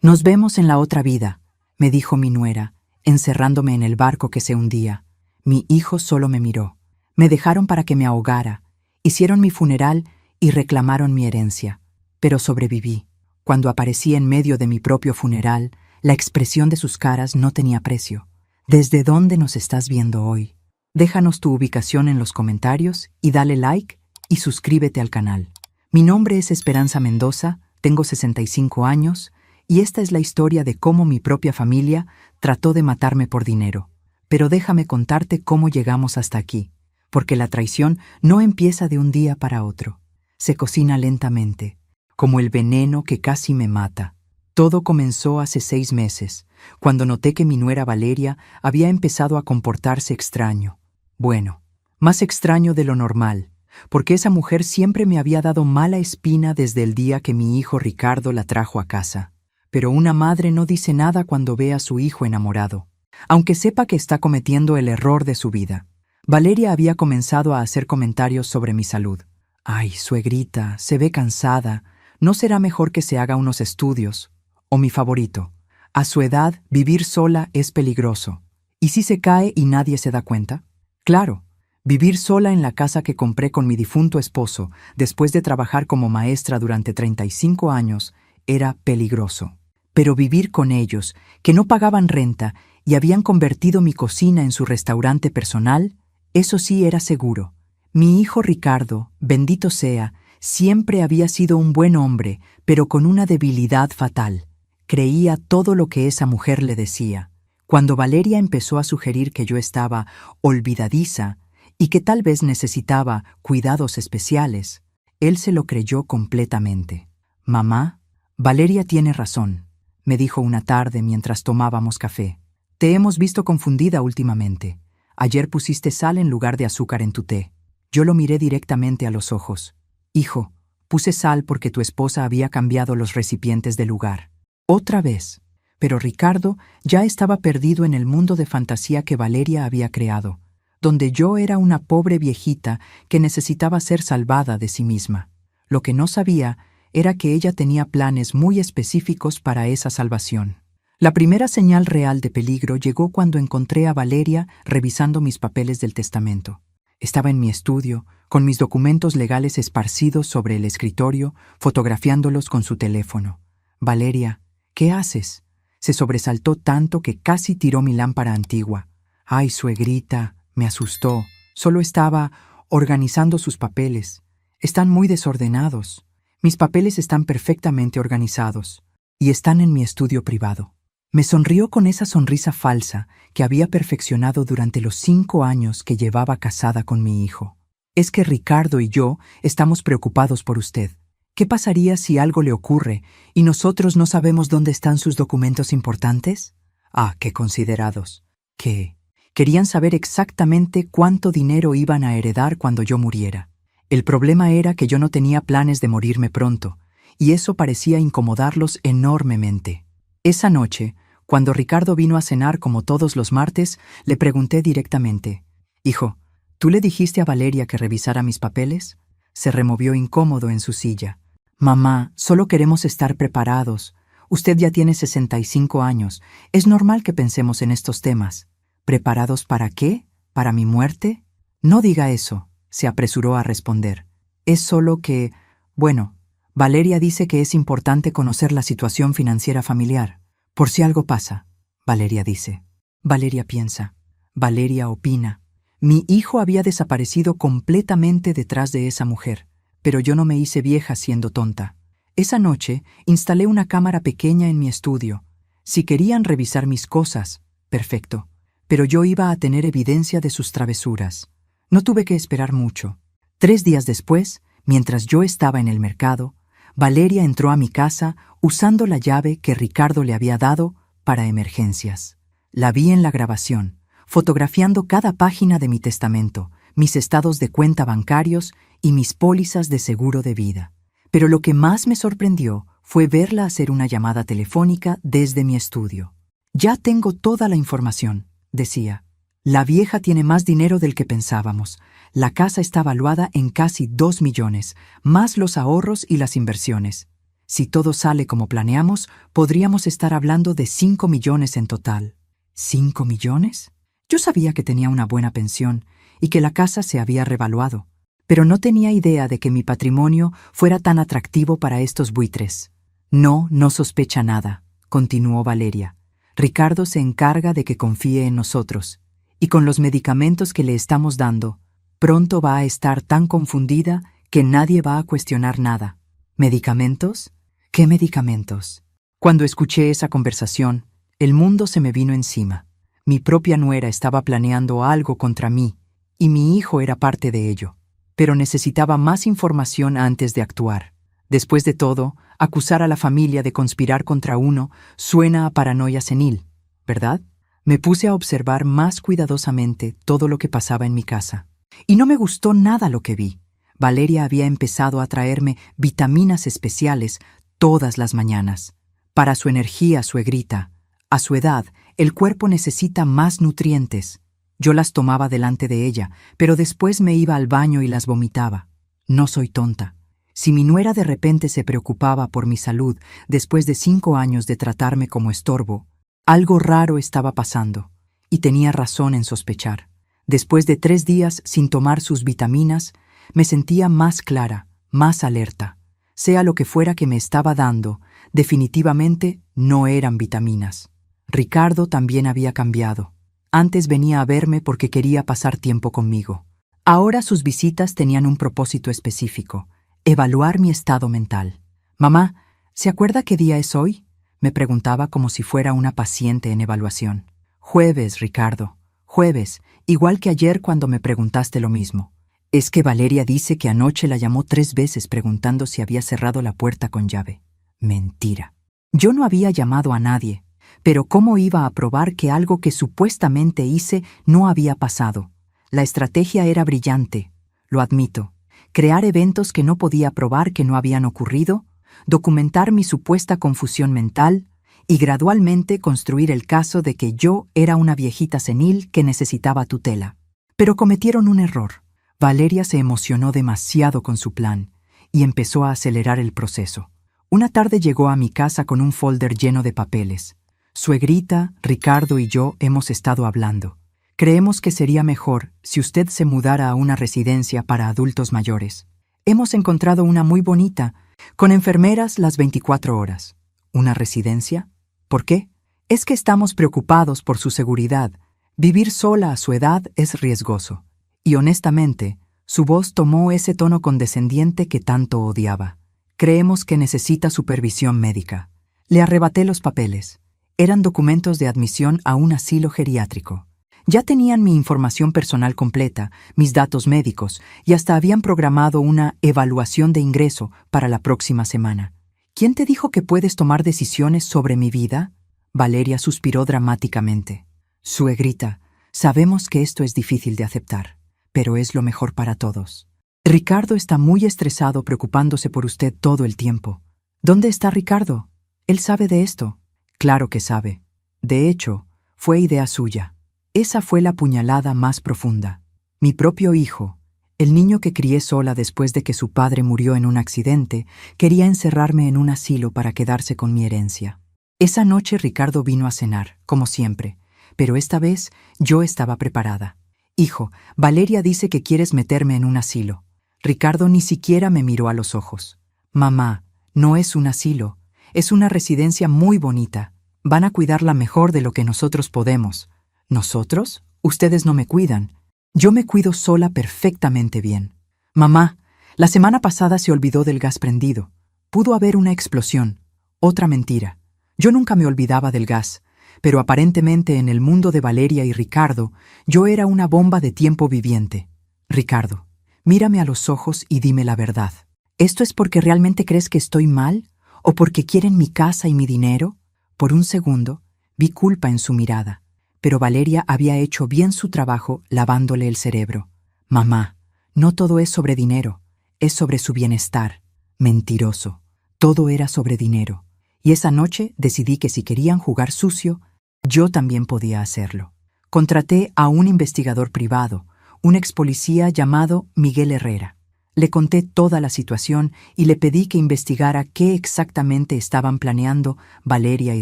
Nos vemos en la otra vida, me dijo mi nuera, encerrándome en el barco que se hundía. Mi hijo solo me miró. Me dejaron para que me ahogara. Hicieron mi funeral y reclamaron mi herencia. Pero sobreviví. Cuando aparecí en medio de mi propio funeral, la expresión de sus caras no tenía precio. ¿Desde dónde nos estás viendo hoy? Déjanos tu ubicación en los comentarios y dale like y suscríbete al canal. Mi nombre es Esperanza Mendoza, tengo 65 años y esta es la historia de cómo mi propia familia trató de matarme por dinero. Pero déjame contarte cómo llegamos hasta aquí, porque la traición no empieza de un día para otro. Se cocina lentamente, como el veneno que casi me mata. Todo comenzó hace 6 meses, cuando noté que mi nuera Valeria había empezado a comportarse extraño. Bueno, más extraño de lo normal, porque esa mujer siempre me había dado mala espina desde el día que mi hijo Ricardo la trajo a casa. Pero una madre no dice nada cuando ve a su hijo enamorado, aunque sepa que está cometiendo el error de su vida. Valeria había comenzado a hacer comentarios sobre mi salud. «Ay, suegrita, se ve cansada. ¿No será mejor que se haga unos estudios?» O mi favorito, «A su edad, vivir sola es peligroso. ¿Y si se cae y nadie se da cuenta?» Claro, vivir sola en la casa que compré con mi difunto esposo, después de trabajar como maestra durante 35 años, era peligroso. Pero vivir con ellos, que no pagaban renta y habían convertido mi cocina en su restaurante personal, eso sí era seguro. Mi hijo Ricardo, bendito sea, siempre había sido un buen hombre, pero con una debilidad fatal. Creía todo lo que esa mujer le decía. Cuando Valeria empezó a sugerir que yo estaba olvidadiza y que tal vez necesitaba cuidados especiales, él se lo creyó completamente. «Mamá, Valeria tiene razón», me dijo una tarde mientras tomábamos café. «Te hemos visto confundida últimamente. Ayer pusiste sal en lugar de azúcar en tu té». Yo lo miré directamente a los ojos. «Hijo, puse sal porque tu esposa había cambiado los recipientes de lugar». Otra vez. Pero Ricardo ya estaba perdido en el mundo de fantasía que Valeria había creado, donde yo era una pobre viejita que necesitaba ser salvada de sí misma. Lo que no sabía era que ella tenía planes muy específicos para esa salvación. La primera señal real de peligro llegó cuando encontré a Valeria revisando mis papeles del testamento. Estaba en mi estudio, con mis documentos legales esparcidos sobre el escritorio, fotografiándolos con su teléfono. «Valeria, ¿qué haces?» Se sobresaltó tanto que casi tiró mi lámpara antigua. «Ay, suegrita», me asustó. Solo estaba organizando sus papeles. «Están muy desordenados». Mis papeles están perfectamente organizados y están en mi estudio privado. Me sonrió con esa sonrisa falsa que había perfeccionado durante los 5 años que llevaba casada con mi hijo. «Es que Ricardo y yo estamos preocupados por usted. ¿Qué pasaría si algo le ocurre y nosotros no sabemos dónde están sus documentos importantes?» Ah, qué considerados. ¿Qué? Querían saber exactamente cuánto dinero iban a heredar cuando yo muriera. El problema era que yo no tenía planes de morirme pronto, y eso parecía incomodarlos enormemente. Esa noche, cuando Ricardo vino a cenar como todos los martes, le pregunté directamente: «Hijo, ¿tú le dijiste a Valeria que revisara mis papeles?» Se removió incómodo en su silla. «Mamá, solo queremos estar preparados. Usted ya tiene 65 años. Es normal que pensemos en estos temas». «¿Preparados para qué? ¿Para mi muerte?» «No diga eso», se apresuró a responder. «Es solo que, bueno, Valeria dice que es importante conocer la situación financiera familiar. Por si algo pasa», Valeria dice. Valeria piensa. Valeria opina. Mi hijo había desaparecido completamente detrás de esa mujer, pero yo no me hice vieja siendo tonta. Esa noche instalé una cámara pequeña en mi estudio. Si querían revisar mis cosas, perfecto, pero yo iba a tener evidencia de sus travesuras. No tuve que esperar mucho. 3 días después, mientras yo estaba en el mercado, Valeria entró a mi casa usando la llave que Ricardo le había dado para emergencias. La vi en la grabación, fotografiando cada página de mi testamento, mis estados de cuenta bancarios y mis pólizas de seguro de vida. Pero lo que más me sorprendió fue verla hacer una llamada telefónica desde mi estudio. «Ya tengo toda la información», decía. «La vieja tiene más dinero del que pensábamos. La casa está valuada en casi 2 millones, más los ahorros y las inversiones. Si todo sale como planeamos, podríamos estar hablando de 5 millones en total. ¿5 millones? Yo sabía que tenía una buena pensión y que la casa se había revaluado, pero no tenía idea de que mi patrimonio fuera tan atractivo para estos buitres. No sospecha nada, continuó Valeria. Ricardo se encarga de que confíe en nosotros, y con los medicamentos que le estamos dando, pronto va a estar tan confundida que nadie va a cuestionar nada. ¿Medicamentos? ¿Qué medicamentos? Cuando escuché esa conversación, el mundo se me vino encima. Mi propia nuera estaba planeando algo contra mí, y mi hijo era parte de ello. Pero necesitaba más información antes de actuar. Después de todo, acusar a la familia de conspirar contra uno suena a paranoia senil, ¿verdad? Me puse a observar más cuidadosamente todo lo que pasaba en mi casa. Y no me gustó nada lo que vi. Valeria había empezado a traerme vitaminas especiales todas las mañanas. Para su energía, suegrita. A su edad, el cuerpo necesita más nutrientes. Yo las tomaba delante de ella, pero después me iba al baño y las vomitaba. No soy tonta. Si mi nuera de repente se preocupaba por mi salud después de 5 años de tratarme como estorbo, algo raro estaba pasando, y tenía razón en sospechar. Después de 3 días sin tomar sus vitaminas, me sentía más clara, más alerta. Sea lo que fuera que me estaba dando, definitivamente no eran vitaminas. Ricardo también había cambiado. Antes venía a verme porque quería pasar tiempo conmigo. Ahora sus visitas tenían un propósito específico: evaluar mi estado mental. «Mamá, ¿se acuerda qué día es hoy?», me preguntaba como si fuera una paciente en evaluación. «Jueves, Ricardo, jueves, igual que ayer cuando me preguntaste lo mismo». Es que Valeria dice que anoche la llamó 3 veces preguntando si había cerrado la puerta con llave. Mentira. Yo no había llamado a nadie, pero ¿cómo iba a probar que algo que supuestamente hice no había pasado? La estrategia era brillante, lo admito. Crear eventos que no podía probar que no habían ocurrido, documentar mi supuesta confusión mental y gradualmente construir el caso de que yo era una viejita senil que necesitaba tutela. Pero cometieron un error. Valeria se emocionó demasiado con su plan y empezó a acelerar el proceso. Una tarde llegó a mi casa con un folder lleno de papeles. Suegrita, Ricardo y yo hemos estado hablando. Creemos que sería mejor si usted se mudara a una residencia para adultos mayores. Hemos encontrado una muy bonita, con enfermeras las 24 horas. ¿Una residencia? ¿Por qué? Es que estamos preocupados por su seguridad. Vivir sola a su edad es riesgoso. Y honestamente, su voz tomó ese tono condescendiente que tanto odiaba. Creemos que necesita supervisión médica. Le arrebaté los papeles. Eran documentos de admisión a un asilo geriátrico. Ya tenían mi información personal completa, mis datos médicos, y hasta habían programado una evaluación de ingreso para la próxima semana. ¿Quién te dijo que puedes tomar decisiones sobre mi vida? Valeria suspiró dramáticamente. Suegrita, sabemos que esto es difícil de aceptar, pero es lo mejor para todos. Ricardo está muy estresado preocupándose por usted todo el tiempo. ¿Dónde está Ricardo? ¿Él sabe de esto? Claro que sabe. De hecho, fue idea suya. Esa fue la puñalada más profunda. Mi propio hijo, el niño que crié sola después de que su padre murió en un accidente, quería encerrarme en un asilo para quedarse con mi herencia. Esa noche Ricardo vino a cenar, como siempre, pero esta vez yo estaba preparada. Hijo, Valeria dice que quieres meterme en un asilo. Ricardo ni siquiera me miró a los ojos. Mamá, no es un asilo, es una residencia muy bonita. Van a cuidarla mejor de lo que nosotros podemos. ¿Nosotros? Ustedes no me cuidan. Yo me cuido sola perfectamente bien. Mamá, la semana pasada se olvidó del gas prendido. Pudo haber una explosión. Otra mentira. Yo nunca me olvidaba del gas, pero aparentemente en el mundo de Valeria y Ricardo, yo era una bomba de tiempo viviente. Ricardo, mírame a los ojos y dime la verdad. ¿Esto es porque realmente crees que estoy mal? ¿O porque quieren mi casa y mi dinero? Por un segundo, vi culpa en su mirada. Pero Valeria había hecho bien su trabajo lavándole el cerebro. Mamá, no todo es sobre dinero, es sobre su bienestar. Mentiroso. Todo era sobre dinero. Y esa noche decidí que si querían jugar sucio, yo también podía hacerlo. Contraté a un investigador privado, un ex policía llamado Miguel Herrera. Le conté toda la situación y le pedí que investigara qué exactamente estaban planeando Valeria y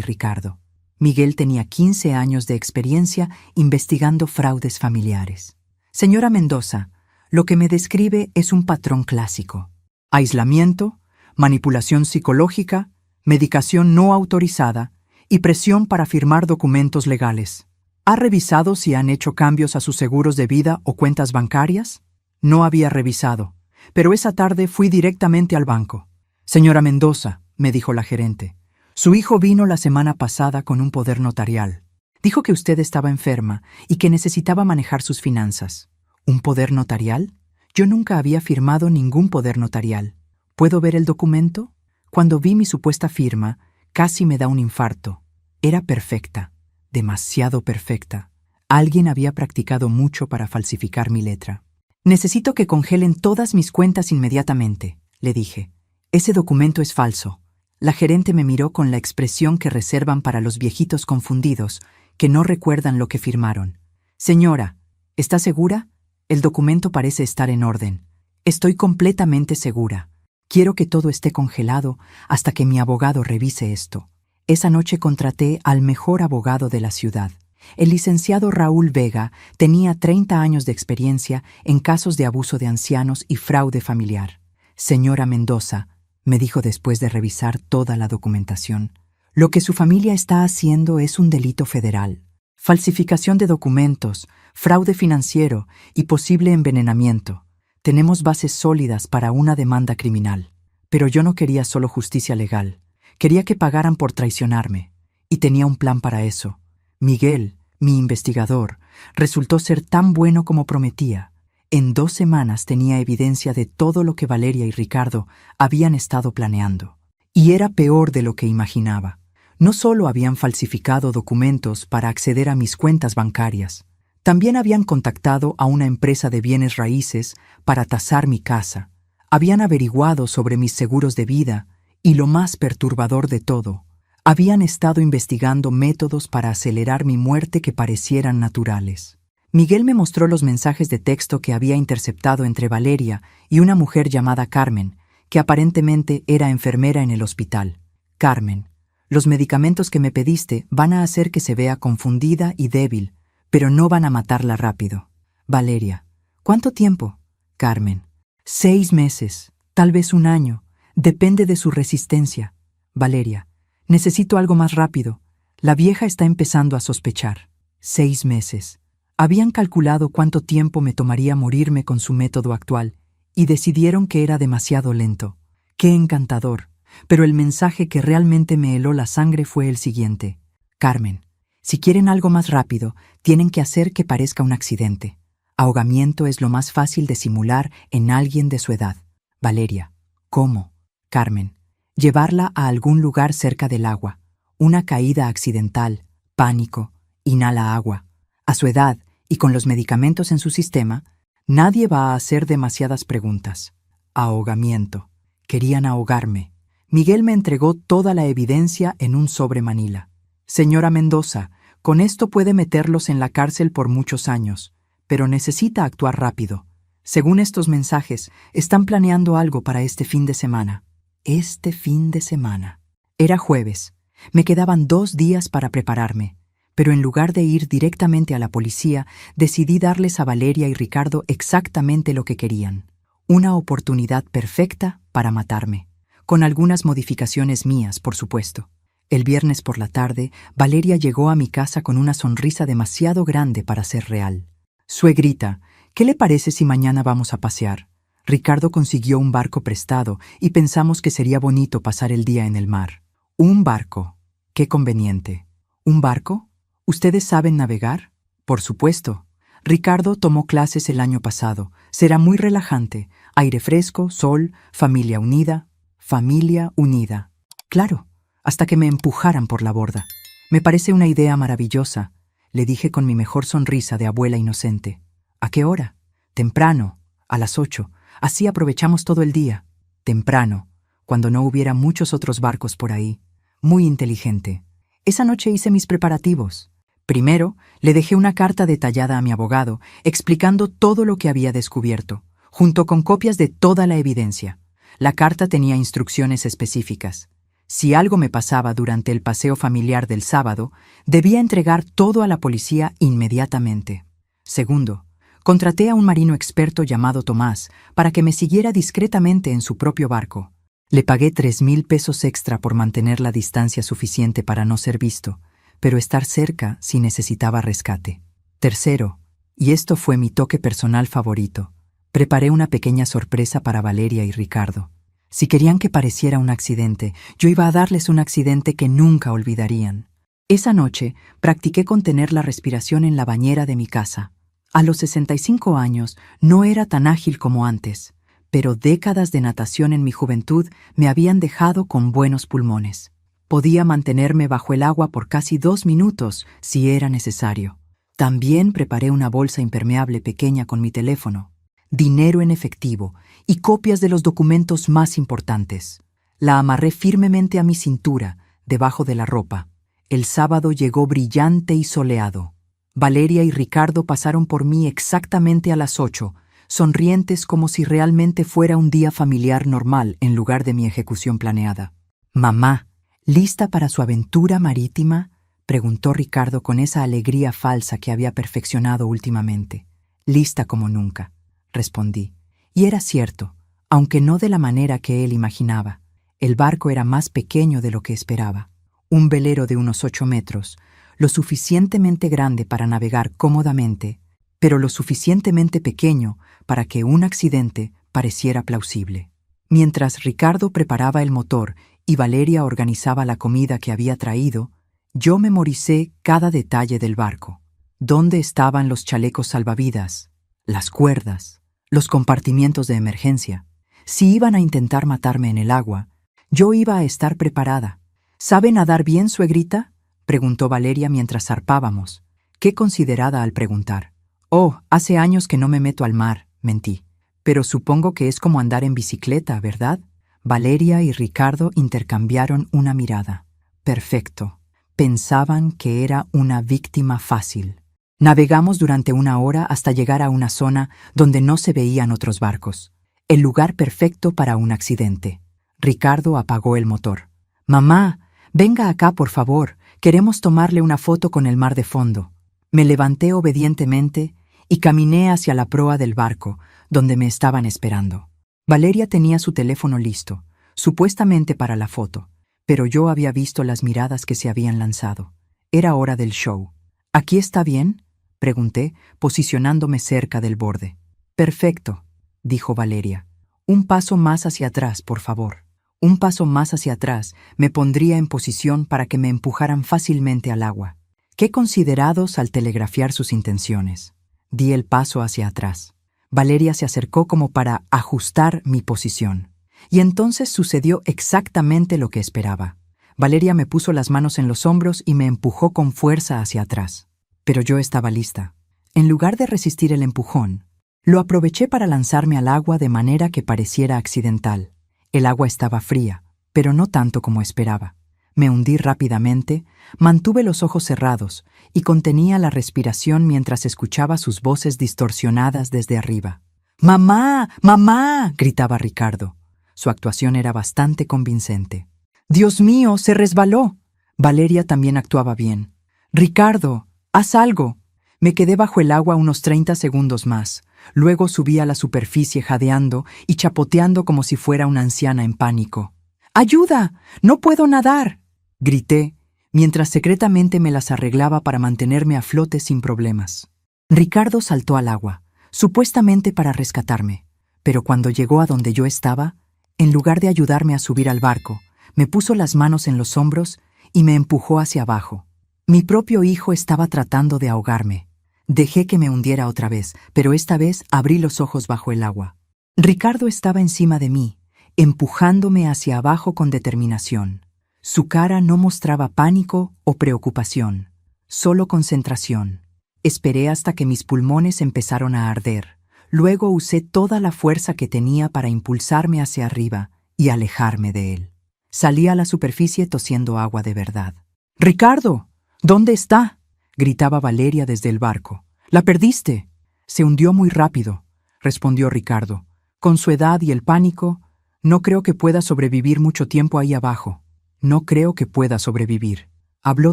Ricardo. Miguel tenía 15 años de experiencia investigando fraudes familiares. Señora Mendoza, lo que me describe es un patrón clásico: aislamiento, manipulación psicológica, medicación no autorizada y presión para firmar documentos legales. ¿Ha revisado si han hecho cambios a sus seguros de vida o cuentas bancarias? No había revisado, pero esa tarde fui directamente al banco. Señora Mendoza, me dijo la gerente, su hijo vino la semana pasada con un poder notarial. Dijo que usted estaba enferma y que necesitaba manejar sus finanzas. ¿Un poder notarial? Yo nunca había firmado ningún poder notarial. ¿Puedo ver el documento? Cuando vi mi supuesta firma, casi me da un infarto. Era perfecta, demasiado perfecta. Alguien había practicado mucho para falsificar mi letra. Necesito que congelen todas mis cuentas inmediatamente, le dije. Ese documento es falso. La gerente me miró con la expresión que reservan para los viejitos confundidos, que no recuerdan lo que firmaron. Señora, ¿está segura? El documento parece estar en orden. Estoy completamente segura. Quiero que todo esté congelado hasta que mi abogado revise esto. Esa noche contraté al mejor abogado de la ciudad. El licenciado Raúl Vega tenía 30 años de experiencia en casos de abuso de ancianos y fraude familiar. Señora Mendoza, me dijo después de revisar toda la documentación, lo que su familia está haciendo es un delito federal. Falsificación de documentos, fraude financiero y posible envenenamiento. Tenemos bases sólidas para una demanda criminal. Pero yo no quería solo justicia legal. Quería que pagaran por traicionarme. Y tenía un plan para eso. Miguel, mi investigador, resultó ser tan bueno como prometía. En 2 semanas tenía evidencia de todo lo que Valeria y Ricardo habían estado planeando. Y era peor de lo que imaginaba. No solo habían falsificado documentos para acceder a mis cuentas bancarias, también habían contactado a una empresa de bienes raíces para tasar mi casa. Habían averiguado sobre mis seguros de vida y, lo más perturbador de todo, habían estado investigando métodos para acelerar mi muerte que parecieran naturales. Miguel me mostró los mensajes de texto que había interceptado entre Valeria y una mujer llamada Carmen, que aparentemente era enfermera en el hospital. Carmen, los medicamentos que me pediste van a hacer que se vea confundida y débil, pero no van a matarla rápido. Valeria, ¿cuánto tiempo? Carmen, 6 meses, tal vez 1 año, depende de su resistencia. Valeria, necesito algo más rápido. La vieja está empezando a sospechar. 6 meses. Habían calculado cuánto tiempo me tomaría morirme con su método actual y decidieron que era demasiado lento. ¡Qué encantador! Pero el mensaje que realmente me heló la sangre fue el siguiente. Carmen, si quieren algo más rápido, tienen que hacer que parezca un accidente. Ahogamiento es lo más fácil de simular en alguien de su edad. Valeria, ¿cómo? Carmen, llevarla a algún lugar cerca del agua. Una caída accidental, pánico, inhala agua. A su edad y con los medicamentos en su sistema, nadie va a hacer demasiadas preguntas. Ahogamiento. Querían ahogarme. Miguel me entregó toda la evidencia en un sobre manila. Señora Mendoza, con esto puede meterlos en la cárcel por muchos años, pero necesita actuar rápido. Según estos mensajes, están planeando algo para este fin de semana. Este fin de semana. Era jueves. Me quedaban 2 días para prepararme, pero en lugar de ir directamente a la policía, decidí darles a Valeria y Ricardo exactamente lo que querían. Una oportunidad perfecta para matarme, con algunas modificaciones mías, por supuesto. El viernes por la tarde, Valeria llegó a mi casa con una sonrisa demasiado grande para ser real. Suegrita, ¿qué le parece si mañana vamos a pasear? Ricardo consiguió un barco prestado y pensamos que sería bonito pasar el día en el mar. Un barco. Qué conveniente. ¿Un barco? ¿Ustedes saben navegar? Por supuesto. Ricardo tomó clases el año pasado. Será muy relajante. Aire fresco, sol, familia unida. Familia unida. Claro. Hasta que me empujaran por la borda. Me parece una idea maravillosa, le dije con mi mejor sonrisa de abuela inocente. ¿A qué hora? Temprano, a las 8. Así aprovechamos todo el día. Temprano, cuando no hubiera muchos otros barcos por ahí. Muy inteligente. Esa noche hice mis preparativos. Primero, le dejé una carta detallada a mi abogado, explicando todo lo que había descubierto. junto con copias de toda la evidencia. La carta tenía instrucciones específicas. Si algo me pasaba durante el paseo familiar del sábado, debía entregar todo a la policía inmediatamente. Segundo, contraté a un marino experto llamado Tomás para que me siguiera discretamente en su propio barco. Le pagué 3,000 pesos extra por mantener la distancia suficiente para no ser visto, pero estar cerca si necesitaba rescate. Tercero, y esto fue mi toque personal favorito, preparé una pequeña sorpresa para Valeria y Ricardo. Si querían que pareciera un accidente, yo iba a darles un accidente que nunca olvidarían. Esa noche practiqué contener la respiración en la bañera de mi casa. A los 65 años no era tan ágil como antes, pero décadas de natación en mi juventud me habían dejado con buenos pulmones. Podía mantenerme bajo el agua por casi 2 minutos si era necesario. También preparé una bolsa impermeable pequeña con mi teléfono, dinero en efectivo y copias de los documentos más importantes. La amarré firmemente a mi cintura, debajo de la ropa. El sábado llegó brillante y soleado. Valeria y Ricardo pasaron por mí exactamente a las 8, sonrientes como si realmente fuera un día familiar normal en lugar de mi ejecución planeada. «Mamá, ¿lista para su aventura marítima?», preguntó Ricardo con esa alegría falsa que había perfeccionado últimamente. «Lista como nunca», respondí. Y era cierto, aunque no de la manera que él imaginaba. El barco era más pequeño de lo que esperaba. Un velero de unos 8 metros, lo suficientemente grande para navegar cómodamente, pero lo suficientemente pequeño para que un accidente pareciera plausible. Mientras Ricardo preparaba el motor y Valeria organizaba la comida que había traído, yo memoricé cada detalle del barco. ¿Dónde estaban los chalecos salvavidas? Las cuerdas, los compartimientos de emergencia. Si iban a intentar matarme en el agua, yo iba a estar preparada. ¿Sabe nadar bien, suegrita?, preguntó Valeria mientras zarpábamos. Qué considerada al preguntar. «Oh, hace años que no me meto al mar», mentí. «Pero supongo que es como andar en bicicleta, ¿verdad?». Valeria y Ricardo intercambiaron una mirada. Perfecto. Pensaban que era una víctima fácil. Navegamos durante 1 hora hasta llegar a una zona donde no se veían otros barcos. El lugar perfecto para un accidente. Ricardo apagó el motor. «Mamá, venga acá, por favor. Queremos tomarle una foto con el mar de fondo». Me levanté obedientemente y caminé hacia la proa del barco, donde me estaban esperando. Valeria tenía su teléfono listo, supuestamente para la foto, pero yo había visto las miradas que se habían lanzado. Era hora del show. «¿Aquí está bien?», pregunté, posicionándome cerca del borde. «Perfecto», dijo Valeria. «Un paso más hacia atrás, por favor». Un paso más hacia atrás me pondría en posición para que me empujaran fácilmente al agua. Qué considerados al telegrafiar sus intenciones. Di el paso hacia atrás. Valeria se acercó como para ajustar mi posición. Y entonces sucedió exactamente lo que esperaba. Valeria me puso las manos en los hombros y me empujó con fuerza hacia atrás. Pero yo estaba lista. En lugar de resistir el empujón, lo aproveché para lanzarme al agua de manera que pareciera accidental. El agua estaba fría, pero no tanto como esperaba. Me hundí rápidamente, mantuve los ojos cerrados y contenía la respiración mientras escuchaba sus voces distorsionadas desde arriba. «¡Mamá! ¡Mamá!», gritaba Ricardo. Su actuación era bastante convincente. «¡Dios mío! ¡Se resbaló!». Valeria también actuaba bien. «Ricardo, haz algo». Me quedé bajo el agua unos 30 segundos más. Luego subí a la superficie jadeando y chapoteando como si fuera una anciana en pánico. «¡Ayuda! ¡No puedo nadar!», grité, mientras secretamente me las arreglaba para mantenerme a flote sin problemas. Ricardo saltó al agua, supuestamente para rescatarme, pero cuando llegó a donde yo estaba, en lugar de ayudarme a subir al barco, me puso las manos en los hombros y me empujó hacia abajo. Mi propio hijo estaba tratando de ahogarme. Dejé que me hundiera otra vez, pero esta vez abrí los ojos bajo el agua. Ricardo estaba encima de mí, empujándome hacia abajo con determinación. Su cara no mostraba pánico o preocupación, solo concentración. Esperé hasta que mis pulmones empezaron a arder. Luego usé toda la fuerza que tenía para impulsarme hacia arriba y alejarme de él. Salí a la superficie tosiendo agua de verdad. «¡Ricardo! ¿Dónde está?», gritaba Valeria desde el barco. «¡La perdiste!». Se hundió muy rápido. respondió Ricardo. Con su edad y el pánico, no creo que pueda sobrevivir mucho tiempo ahí abajo. No creo que pueda sobrevivir. Habló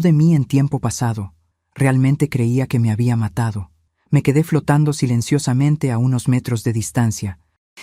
de mí en tiempo pasado. Realmente creía que me había matado. Me quedé flotando silenciosamente a unos metros de distancia,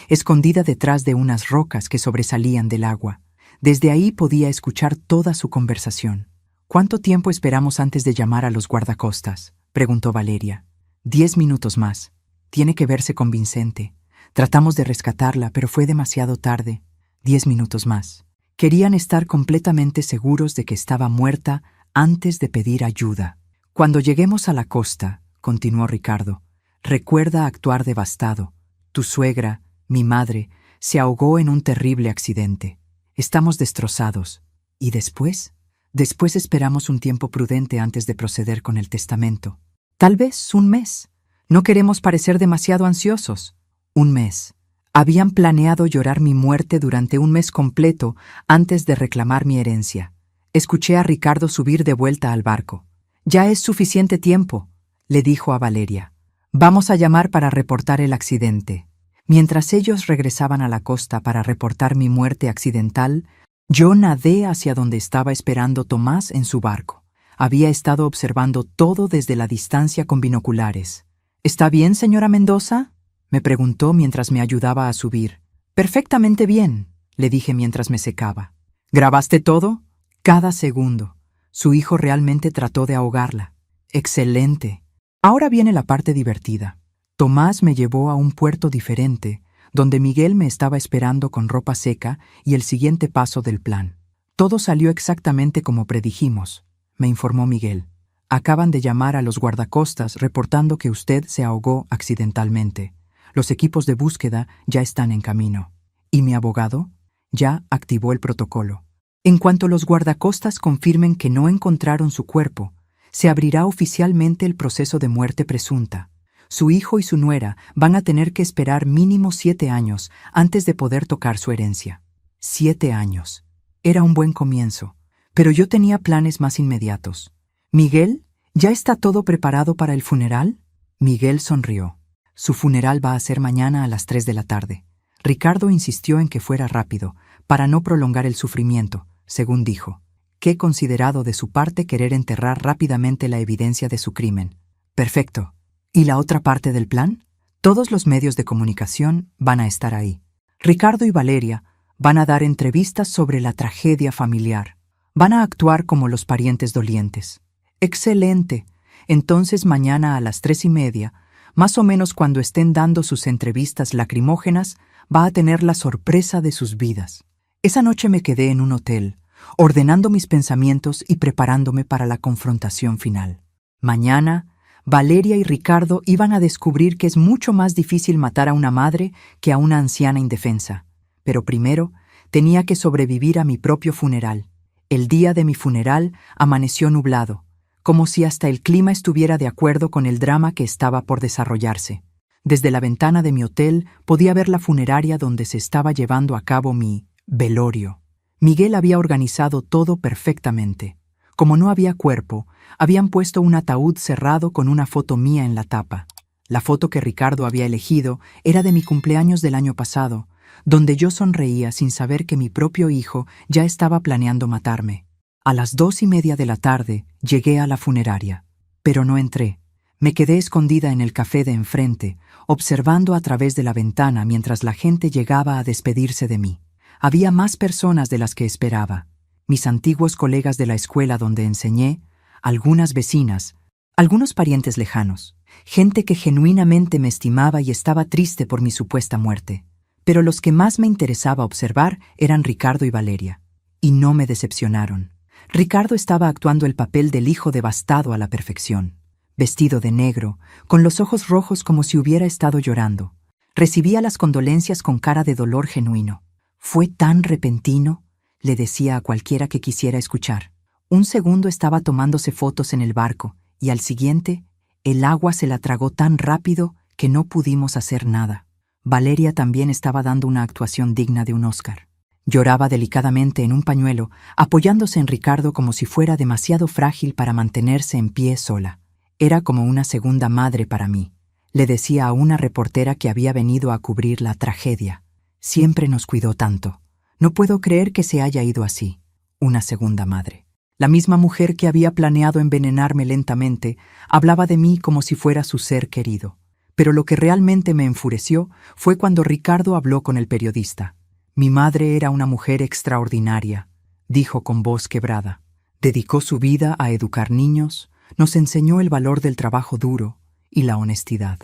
escondida detrás de unas rocas que sobresalían del agua. Desde ahí podía escuchar toda su conversación. «¿Cuánto tiempo esperamos antes de llamar a los guardacostas?», preguntó Valeria. 10 minutos más. Tiene que verse convincente. Tratamos de rescatarla, pero fue demasiado tarde. 10 minutos más. Querían estar completamente seguros de que estaba muerta antes de pedir ayuda. «Cuando lleguemos a la costa», continuó Ricardo, «recuerda actuar devastado. Tu suegra, mi madre, se ahogó en un terrible accidente. Estamos destrozados. ¿Y después? Después esperamos un tiempo prudente antes de proceder con el testamento. Tal vez un mes. No queremos parecer demasiado ansiosos. Un mes. Habían planeado llorar mi muerte durante un mes completo antes de reclamar mi herencia. Escuché a Ricardo subir de vuelta al barco. «Ya es suficiente tiempo», le dijo a Valeria. «Vamos a llamar para reportar el accidente». Mientras ellos regresaban a la costa para reportar mi muerte accidental, yo nadé hacia donde estaba esperando Tomás en su barco. Había estado observando todo desde la distancia con binoculares. «¿Está bien, señora Mendoza?», me preguntó mientras me ayudaba a subir. «Perfectamente bien», le dije mientras me secaba. «¿Grabaste todo?». «Cada segundo. Su hijo realmente trató de ahogarla». «Excelente». Ahora viene la parte divertida. Tomás me llevó a un puerto diferente, donde Miguel me estaba esperando con ropa seca y el siguiente paso del plan. «Todo salió exactamente como predijimos», me informó Miguel. «Acaban de llamar a los guardacostas reportando que usted se ahogó accidentalmente. Los equipos de búsqueda ya están en camino. ¿Y mi abogado?» «Ya activó el protocolo. En cuanto los guardacostas confirmen que no encontraron su cuerpo, se abrirá oficialmente el proceso de muerte presunta. Su hijo y su nuera van a tener que esperar mínimo 7 años antes de poder tocar su herencia». 7 años. Era un buen comienzo, pero yo tenía planes más inmediatos. «Miguel, ¿ya está todo preparado para el funeral?». Miguel sonrió. «Su funeral va a ser mañana a las 3 de la tarde. Ricardo insistió en que fuera rápido, para no prolongar el sufrimiento, según dijo. Qué considerado de su parte querer enterrar rápidamente la evidencia de su crimen. Perfecto. ¿Y la otra parte del plan? Todos los medios de comunicación van a estar ahí. Ricardo y Valeria van a dar entrevistas sobre la tragedia familiar. Van a actuar como los parientes dolientes». «Excelente. Entonces mañana a las 3:30, más o menos cuando estén dando sus entrevistas lacrimógenas, va a tener la sorpresa de sus vidas». Esa noche me quedé en un hotel, ordenando mis pensamientos y preparándome para la confrontación final. Mañana, Valeria y Ricardo iban a descubrir que es mucho más difícil matar a una madre que a una anciana indefensa. Pero primero, tenía que sobrevivir a mi propio funeral. El día de mi funeral amaneció nublado, como si hasta el clima estuviera de acuerdo con el drama que estaba por desarrollarse. Desde la ventana de mi hotel podía ver la funeraria donde se estaba llevando a cabo mi velorio. Miguel había organizado todo perfectamente. Como no había cuerpo, habían puesto un ataúd cerrado con una foto mía en la tapa. La foto que Ricardo había elegido era de mi cumpleaños del año pasado, donde yo sonreía sin saber que mi propio hijo ya estaba planeando matarme. A las 2:30 de la tarde llegué a la funeraria, pero no entré. Me quedé escondida en el café de enfrente, observando a través de la ventana mientras la gente llegaba a despedirse de mí. Había más personas de las que esperaba. Mis antiguos colegas de la escuela donde enseñé, algunas vecinas, algunos parientes lejanos, gente que genuinamente me estimaba y estaba triste por mi supuesta muerte. Pero los que más me interesaba observar eran Ricardo y Valeria. Y no me decepcionaron. Ricardo estaba actuando el papel del hijo devastado a la perfección. Vestido de negro, con los ojos rojos como si hubiera estado llorando. Recibía las condolencias con cara de dolor genuino. «Fue tan repentino», le decía a cualquiera que quisiera escuchar. Un segundo estaba tomándose fotos en el barco, y al siguiente, el agua se la tragó tan rápido que no pudimos hacer nada. Valeria también estaba dando una actuación digna de un Oscar. Lloraba delicadamente en un pañuelo, apoyándose en Ricardo como si fuera demasiado frágil para mantenerse en pie sola. Era como una segunda madre para mí. le decía a una reportera que había venido a cubrir la tragedia. Siempre nos cuidó tanto. No puedo creer que se haya ido así. Una segunda madre. La misma mujer que había planeado envenenarme lentamente hablaba de mí como si fuera su ser querido. Pero lo que realmente me enfureció fue cuando Ricardo habló con el periodista. Mi madre era una mujer extraordinaria, dijo con voz quebrada. Dedicó su vida a educar niños, nos enseñó el valor del trabajo duro y la honestidad.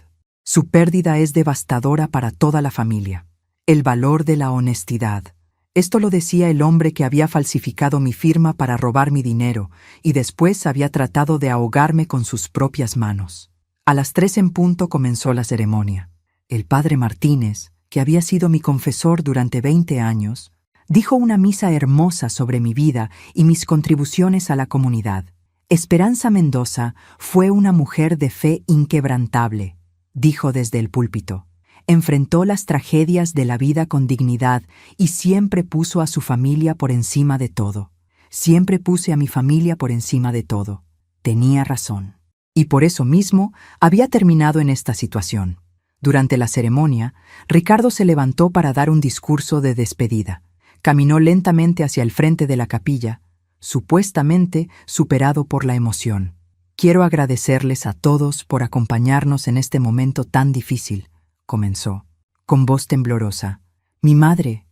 Su pérdida es devastadora para toda la familia. El valor de la honestidad. Esto lo decía el hombre que había falsificado mi firma para robar mi dinero y después había tratado de ahogarme con sus propias manos. A las 3 en punto comenzó la ceremonia. El padre Martínez, que había sido mi confesor durante 20 años, dijo una misa hermosa sobre mi vida y mis contribuciones a la comunidad. Esperanza Mendoza fue una mujer de fe inquebrantable, dijo desde el púlpito. Enfrentó las tragedias de la vida con dignidad y siempre puso a su familia por encima de todo. Siempre puse a mi familia por encima de todo. Tenía razón. Y por eso mismo había terminado en esta situación. Durante la ceremonia, Ricardo se levantó para dar un discurso de despedida. Caminó lentamente hacia el frente de la capilla, supuestamente superado por la emoción. Quiero agradecerles a todos por acompañarnos en este momento tan difícil, comenzó, con voz temblorosa. Mi madre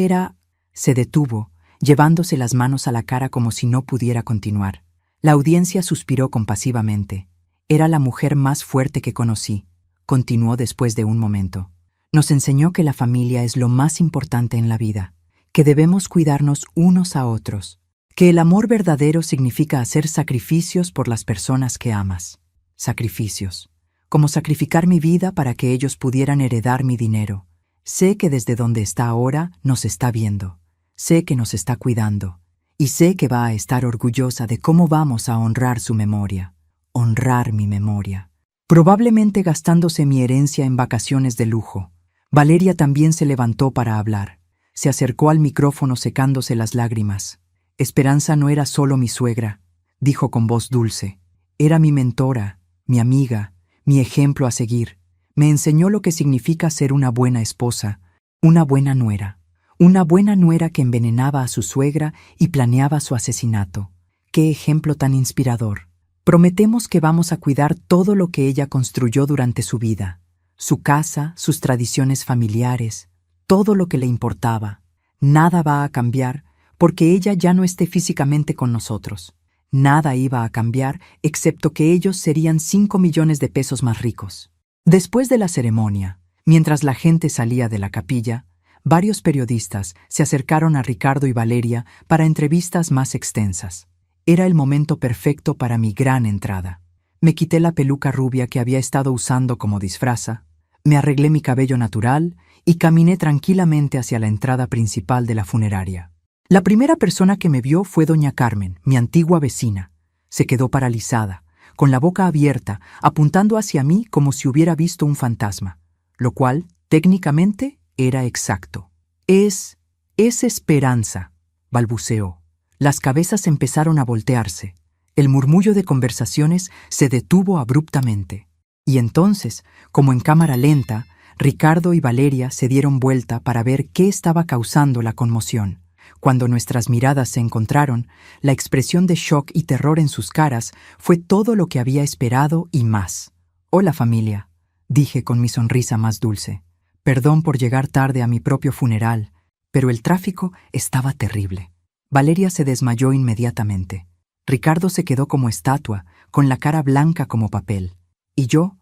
era... Se detuvo, llevándose las manos a la cara como si no pudiera continuar. La audiencia suspiró compasivamente. Era la mujer más fuerte que conocí, continuó después de un momento. Nos enseñó que la familia es lo más importante en la vida, que debemos cuidarnos unos a otros, que el amor verdadero significa hacer sacrificios por las personas que amas. Sacrificios. Como sacrificar mi vida para que ellos pudieran heredar mi dinero. Sé que desde donde está ahora nos está viendo. Sé que nos está cuidando. Y sé que va a estar orgullosa de cómo vamos a honrar su memoria. Honrar mi memoria. Probablemente gastándose mi herencia en vacaciones de lujo. Valeria también se levantó para hablar. Se acercó al micrófono secándose las lágrimas. Esperanza no era solo mi suegra, dijo con voz dulce. Era mi mentora, mi amiga, mi ejemplo a seguir. Me enseñó lo que significa ser una buena esposa, una buena nuera. Una buena nuera que envenenaba a su suegra y planeaba su asesinato. ¡Qué ejemplo tan inspirador! Prometemos que vamos a cuidar todo lo que ella construyó durante su vida. Su casa, sus tradiciones familiares, todo lo que le importaba. Nada va a cambiar porque ella ya no esté físicamente con nosotros. Nada iba a cambiar excepto que ellos serían 5 millones de pesos más ricos. Después de la ceremonia, mientras la gente salía de la capilla, varios periodistas se acercaron a Ricardo y Valeria para entrevistas más extensas. Era el momento perfecto para mi gran entrada. Me quité la peluca rubia que había estado usando como disfraza, me arreglé mi cabello natural y caminé tranquilamente hacia la entrada principal de la funeraria. La primera persona que me vio fue doña Carmen, mi antigua vecina. Se quedó paralizada, con la boca abierta, apuntando hacia mí como si hubiera visto un fantasma, lo cual, técnicamente, era exacto. Es Esperanza, balbuceó. Las cabezas empezaron a voltearse. El murmullo de conversaciones se detuvo abruptamente. Y entonces, como en cámara lenta, Ricardo y Valeria se dieron vuelta para ver qué estaba causando la conmoción. Cuando nuestras miradas se encontraron, la expresión de shock y terror en sus caras fue todo lo que había esperado y más. «Hola, familia», dije con mi sonrisa más dulce. Perdón por llegar tarde a mi propio funeral, pero el tráfico estaba terrible. Valeria se desmayó inmediatamente. Ricardo se quedó como estatua, con la cara blanca como papel. Y yo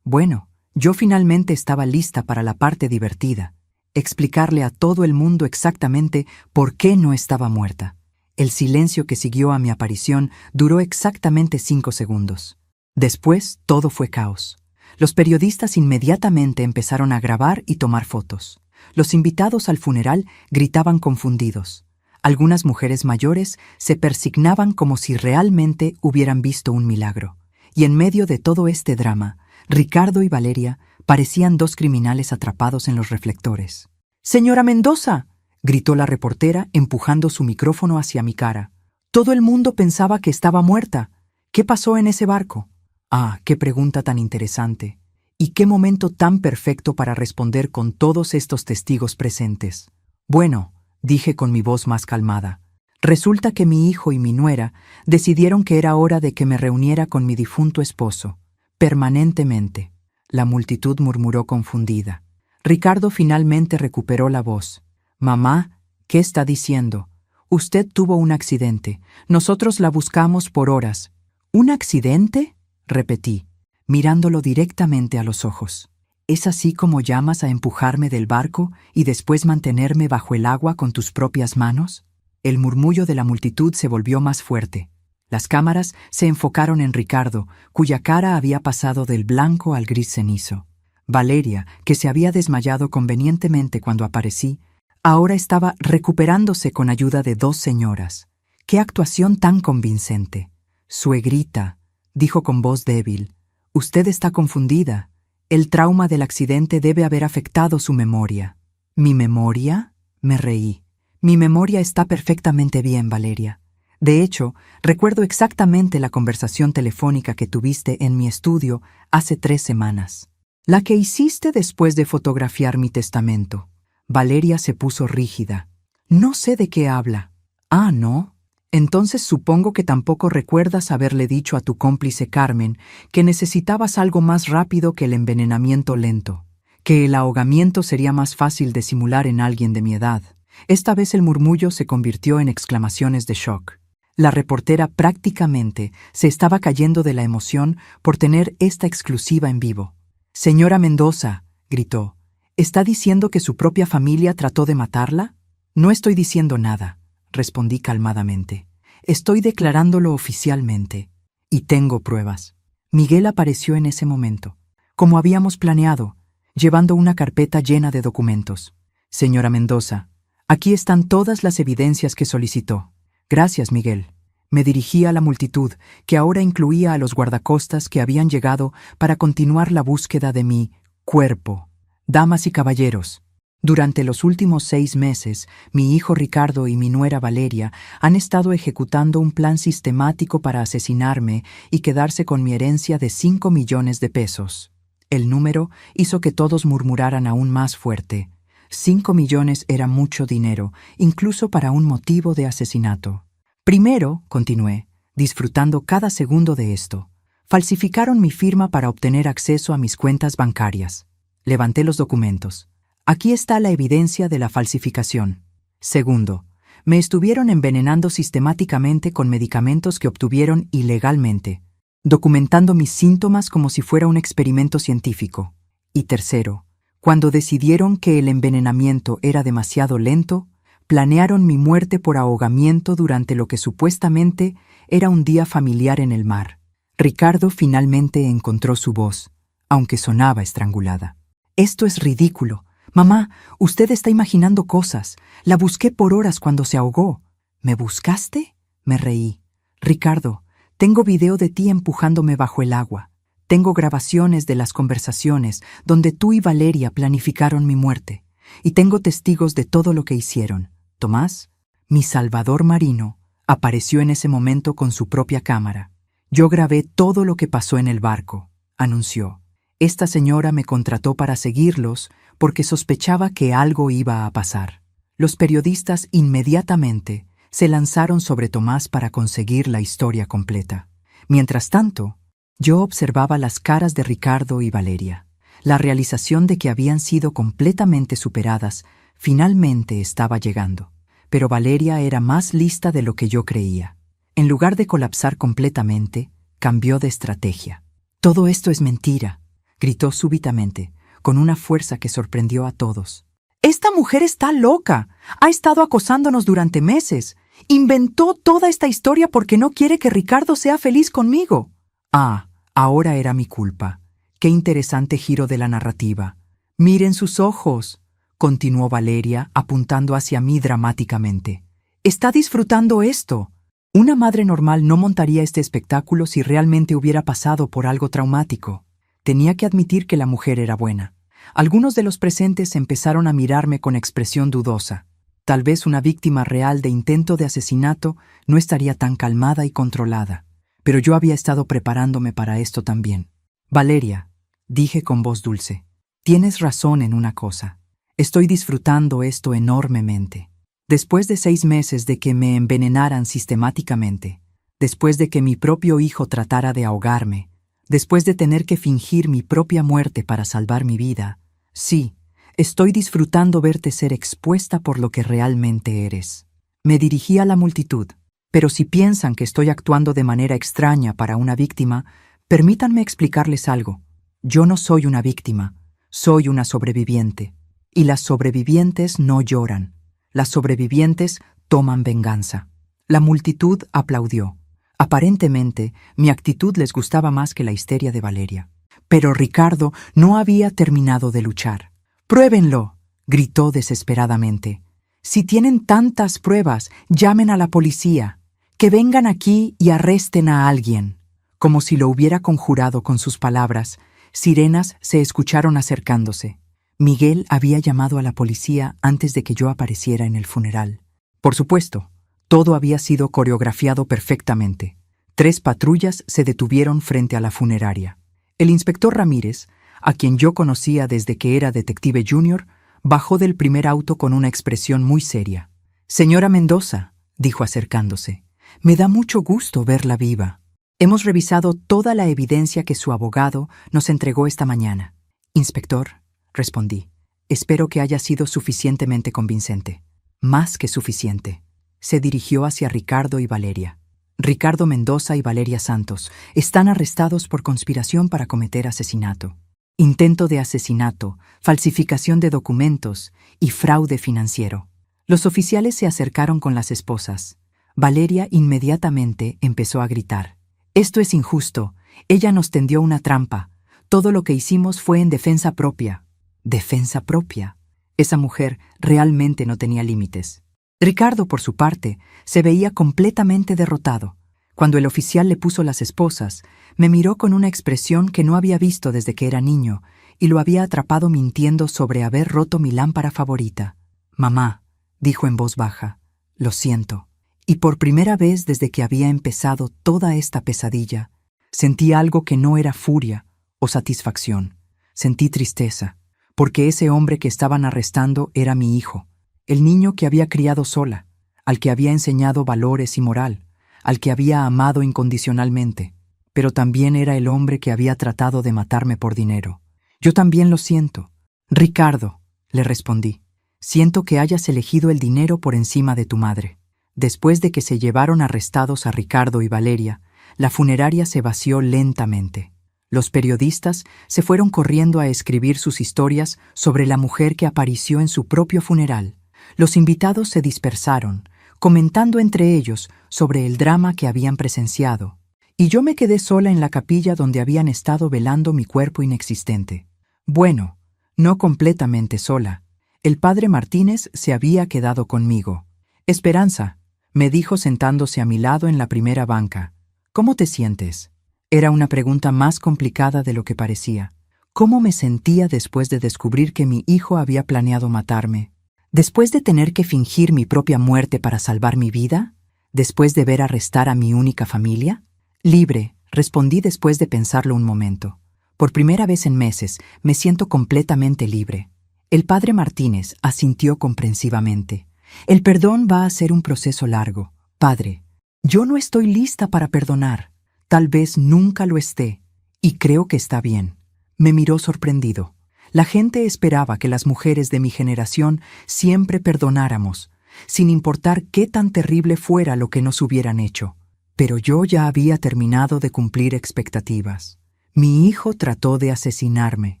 finalmente estaba lista para la parte divertida. Explicarle a todo el mundo exactamente por qué no estaba muerta. El silencio que siguió a mi aparición duró exactamente 5 segundos. Después, todo fue caos. Los periodistas inmediatamente empezaron a grabar y tomar fotos. Los invitados al funeral gritaban confundidos. Algunas mujeres mayores se persignaban como si realmente hubieran visto un milagro. Y en medio de todo este drama, Ricardo y Valeria parecían 2 criminales atrapados en los reflectores. «¡Señora Mendoza!», gritó la reportera empujando su micrófono hacia mi cara. «Todo el mundo pensaba que estaba muerta. ¿Qué pasó en ese barco?». «Ah, qué pregunta tan interesante. ¿Y qué momento tan perfecto para responder con todos estos testigos presentes? Bueno, dije con mi voz más calmada. Resulta que mi hijo y mi nuera decidieron que era hora de que me reuniera con mi difunto esposo, permanentemente. La multitud murmuró confundida. Ricardo finalmente recuperó la voz. Mamá, ¿qué está diciendo? Usted tuvo un accidente. Nosotros la buscamos por horas. ¿Un accidente? Repetí, mirándolo directamente a los ojos. ¿Es así como llamas a empujarme del barco y después mantenerme bajo el agua con tus propias manos? El murmullo de la multitud se volvió más fuerte. Las cámaras se enfocaron en Ricardo, cuya cara había pasado del blanco al gris cenizo. Valeria, que se había desmayado convenientemente cuando aparecí, ahora estaba recuperándose con ayuda de 2 señoras. ¡Qué actuación tan convincente! Suegrita, dijo con voz débil, usted está confundida. El trauma del accidente debe haber afectado su memoria. ¿Mi memoria? Me reí. Mi memoria está perfectamente bien, Valeria. De hecho, recuerdo exactamente la conversación telefónica que tuviste en mi estudio hace 3 semanas. La que hiciste después de fotografiar mi testamento. Valeria se puso rígida. No sé de qué habla. Ah, ¿no? Entonces supongo que tampoco recuerdas haberle dicho a tu cómplice Carmen que necesitabas algo más rápido que el envenenamiento lento, que el ahogamiento sería más fácil de simular en alguien de mi edad. Esta vez el murmullo se convirtió en exclamaciones de shock. La reportera prácticamente se estaba cayendo de la emoción por tener esta exclusiva en vivo. «Señora Mendoza», gritó, ¿está diciendo que su propia familia trató de matarla? No estoy diciendo nada, respondí calmadamente. Estoy declarándolo oficialmente. Y tengo pruebas. Miguel apareció en ese momento, como habíamos planeado, llevando una carpeta llena de documentos. Señora Mendoza, aquí están todas las evidencias que solicitó. Gracias, Miguel. Me dirigí a la multitud, que ahora incluía a los guardacostas que habían llegado para continuar la búsqueda de mi cuerpo. Damas y caballeros, durante los últimos 6 meses, mi hijo Ricardo y mi nuera Valeria han estado ejecutando un plan sistemático para asesinarme y quedarse con mi herencia de 5 millones de pesos. El número hizo que todos murmuraran aún más fuerte. 5 millones era mucho dinero, incluso para un motivo de asesinato. Primero, continué, disfrutando cada segundo de esto, falsificaron mi firma para obtener acceso a mis cuentas bancarias. Levanté los documentos. Aquí está la evidencia de la falsificación. Segundo, me estuvieron envenenando sistemáticamente con medicamentos que obtuvieron ilegalmente, documentando mis síntomas como si fuera un experimento científico. Y tercero, cuando decidieron que el envenenamiento era demasiado lento, planearon mi muerte por ahogamiento durante lo que supuestamente era un día familiar en el mar. Ricardo finalmente encontró su voz, aunque sonaba estrangulada. Esto es ridículo. Mamá, usted está imaginando cosas. La busqué por horas cuando se ahogó. ¿Me buscaste? Me reí. Ricardo, tengo video de ti empujándome bajo el agua. Tengo grabaciones de las conversaciones donde tú y Valeria planificaron mi muerte. Y tengo testigos de todo lo que hicieron. Tomás, mi salvador marino, apareció en ese momento con su propia cámara. Yo grabé todo lo que pasó en el barco, anunció. Esta señora me contrató para seguirlos porque sospechaba que algo iba a pasar. Los periodistas inmediatamente se lanzaron sobre Tomás para conseguir la historia completa. Mientras tanto, yo observaba las caras de Ricardo y Valeria. La realización de que habían sido completamente superadas finalmente estaba llegando. Pero Valeria era más lista de lo que yo creía. En lugar de colapsar completamente, cambió de estrategia. «Todo esto es mentira», gritó súbitamente, con una fuerza que sorprendió a todos. «Esta mujer está loca. Ha estado acosándonos durante meses. Inventó toda esta historia porque no quiere que Ricardo sea feliz conmigo». Ah, ahora era mi culpa. Qué interesante giro de la narrativa. «Miren sus ojos», continuó Valeria, apuntando hacia mí dramáticamente. «Está disfrutando esto. Una madre normal no montaría este espectáculo si realmente hubiera pasado por algo traumático». Tenía que admitir que la mujer era buena. Algunos de los presentes empezaron a mirarme con expresión dudosa. Tal vez una víctima real de intento de asesinato no estaría tan calmada y controlada. Pero yo había estado preparándome para esto también. «Valeria, dije con voz dulce. Tienes razón en una cosa. Estoy disfrutando esto enormemente. Después de 6 meses de que me envenenaran sistemáticamente, después de que mi propio hijo tratara de ahogarme, después de tener que fingir mi propia muerte para salvar mi vida, sí, estoy disfrutando verte ser expuesta por lo que realmente eres. Me dirigí a la multitud, pero si piensan que estoy actuando de manera extraña para una víctima, permítanme explicarles algo. Yo no soy una víctima, soy una sobreviviente. Y las sobrevivientes no lloran. Las sobrevivientes toman venganza. La multitud aplaudió. Aparentemente, mi actitud les gustaba más que la histeria de Valeria. Pero Ricardo no había terminado de luchar. «¡Pruébenlo!», gritó desesperadamente. «Si tienen tantas pruebas, llamen a la policía. Que vengan aquí y arresten a alguien». Como si lo hubiera conjurado con sus palabras, sirenas se escucharon acercándose. Miguel había llamado a la policía antes de que yo apareciera en el funeral. Por supuesto, todo había sido coreografiado perfectamente. 3 patrullas se detuvieron frente a la funeraria. El inspector Ramírez, a quien yo conocía desde que era detective junior, bajó del primer auto con una expresión muy seria. «Señora Mendoza», dijo acercándose, «me da mucho gusto verla viva. Hemos revisado toda la evidencia que su abogado nos entregó esta mañana». «Inspector», respondí, «espero que haya sido suficientemente convincente». «Más que suficiente». Se dirigió hacia Ricardo y Valeria. «Ricardo Mendoza y Valeria Santos están arrestados por conspiración para cometer asesinato, intento de asesinato, falsificación de documentos y fraude financiero». Los oficiales se acercaron con las esposas. Valeria inmediatamente empezó a gritar. «Esto es injusto. Ella nos tendió una trampa. Todo lo que hicimos fue en defensa propia». ¿Defensa propia? Esa mujer realmente no tenía límites. Ricardo, por su parte, se veía completamente derrotado. Cuando el oficial le puso las esposas, me miró con una expresión que no había visto desde que era niño y lo había atrapado mintiendo sobre haber roto mi lámpara favorita. «Mamá», dijo en voz baja, «lo siento». Y por primera vez desde que había empezado toda esta pesadilla, sentí algo que no era furia o satisfacción. Sentí tristeza, porque ese hombre que estaban arrestando era mi hijo, el niño que había criado sola, al que había enseñado valores y moral, al que había amado incondicionalmente, pero también era el hombre que había tratado de matarme por dinero. «Yo también lo siento». «Ricardo», le respondí, «siento que hayas elegido el dinero por encima de tu madre». Después de que se llevaron arrestados a Ricardo y Valeria, la funeraria se vació lentamente. Los periodistas se fueron corriendo a escribir sus historias sobre la mujer que apareció en su propio funeral. Los invitados se dispersaron, comentando entre ellos sobre el drama que habían presenciado, y yo me quedé sola en la capilla donde habían estado velando mi cuerpo inexistente. Bueno, no completamente sola. El padre Martínez se había quedado conmigo. «Esperanza», me dijo sentándose a mi lado en la primera banca, «¿cómo te sientes?». Era una pregunta más complicada de lo que parecía. ¿Cómo me sentía después de descubrir que mi hijo había planeado matarme? ¿Después de tener que fingir mi propia muerte para salvar mi vida? ¿Después de ver arrestar a mi única familia? «Libre», respondí después de pensarlo un momento. «Por primera vez en meses me siento completamente libre». El padre Martínez asintió comprensivamente. «El perdón va a ser un proceso largo, padre. Yo no estoy lista para perdonar. Tal vez nunca lo esté, y creo que está bien». Me miró sorprendido. La gente esperaba que las mujeres de mi generación siempre perdonáramos, sin importar qué tan terrible fuera lo que nos hubieran hecho. Pero yo ya había terminado de cumplir expectativas. «Mi hijo trató de asesinarme»,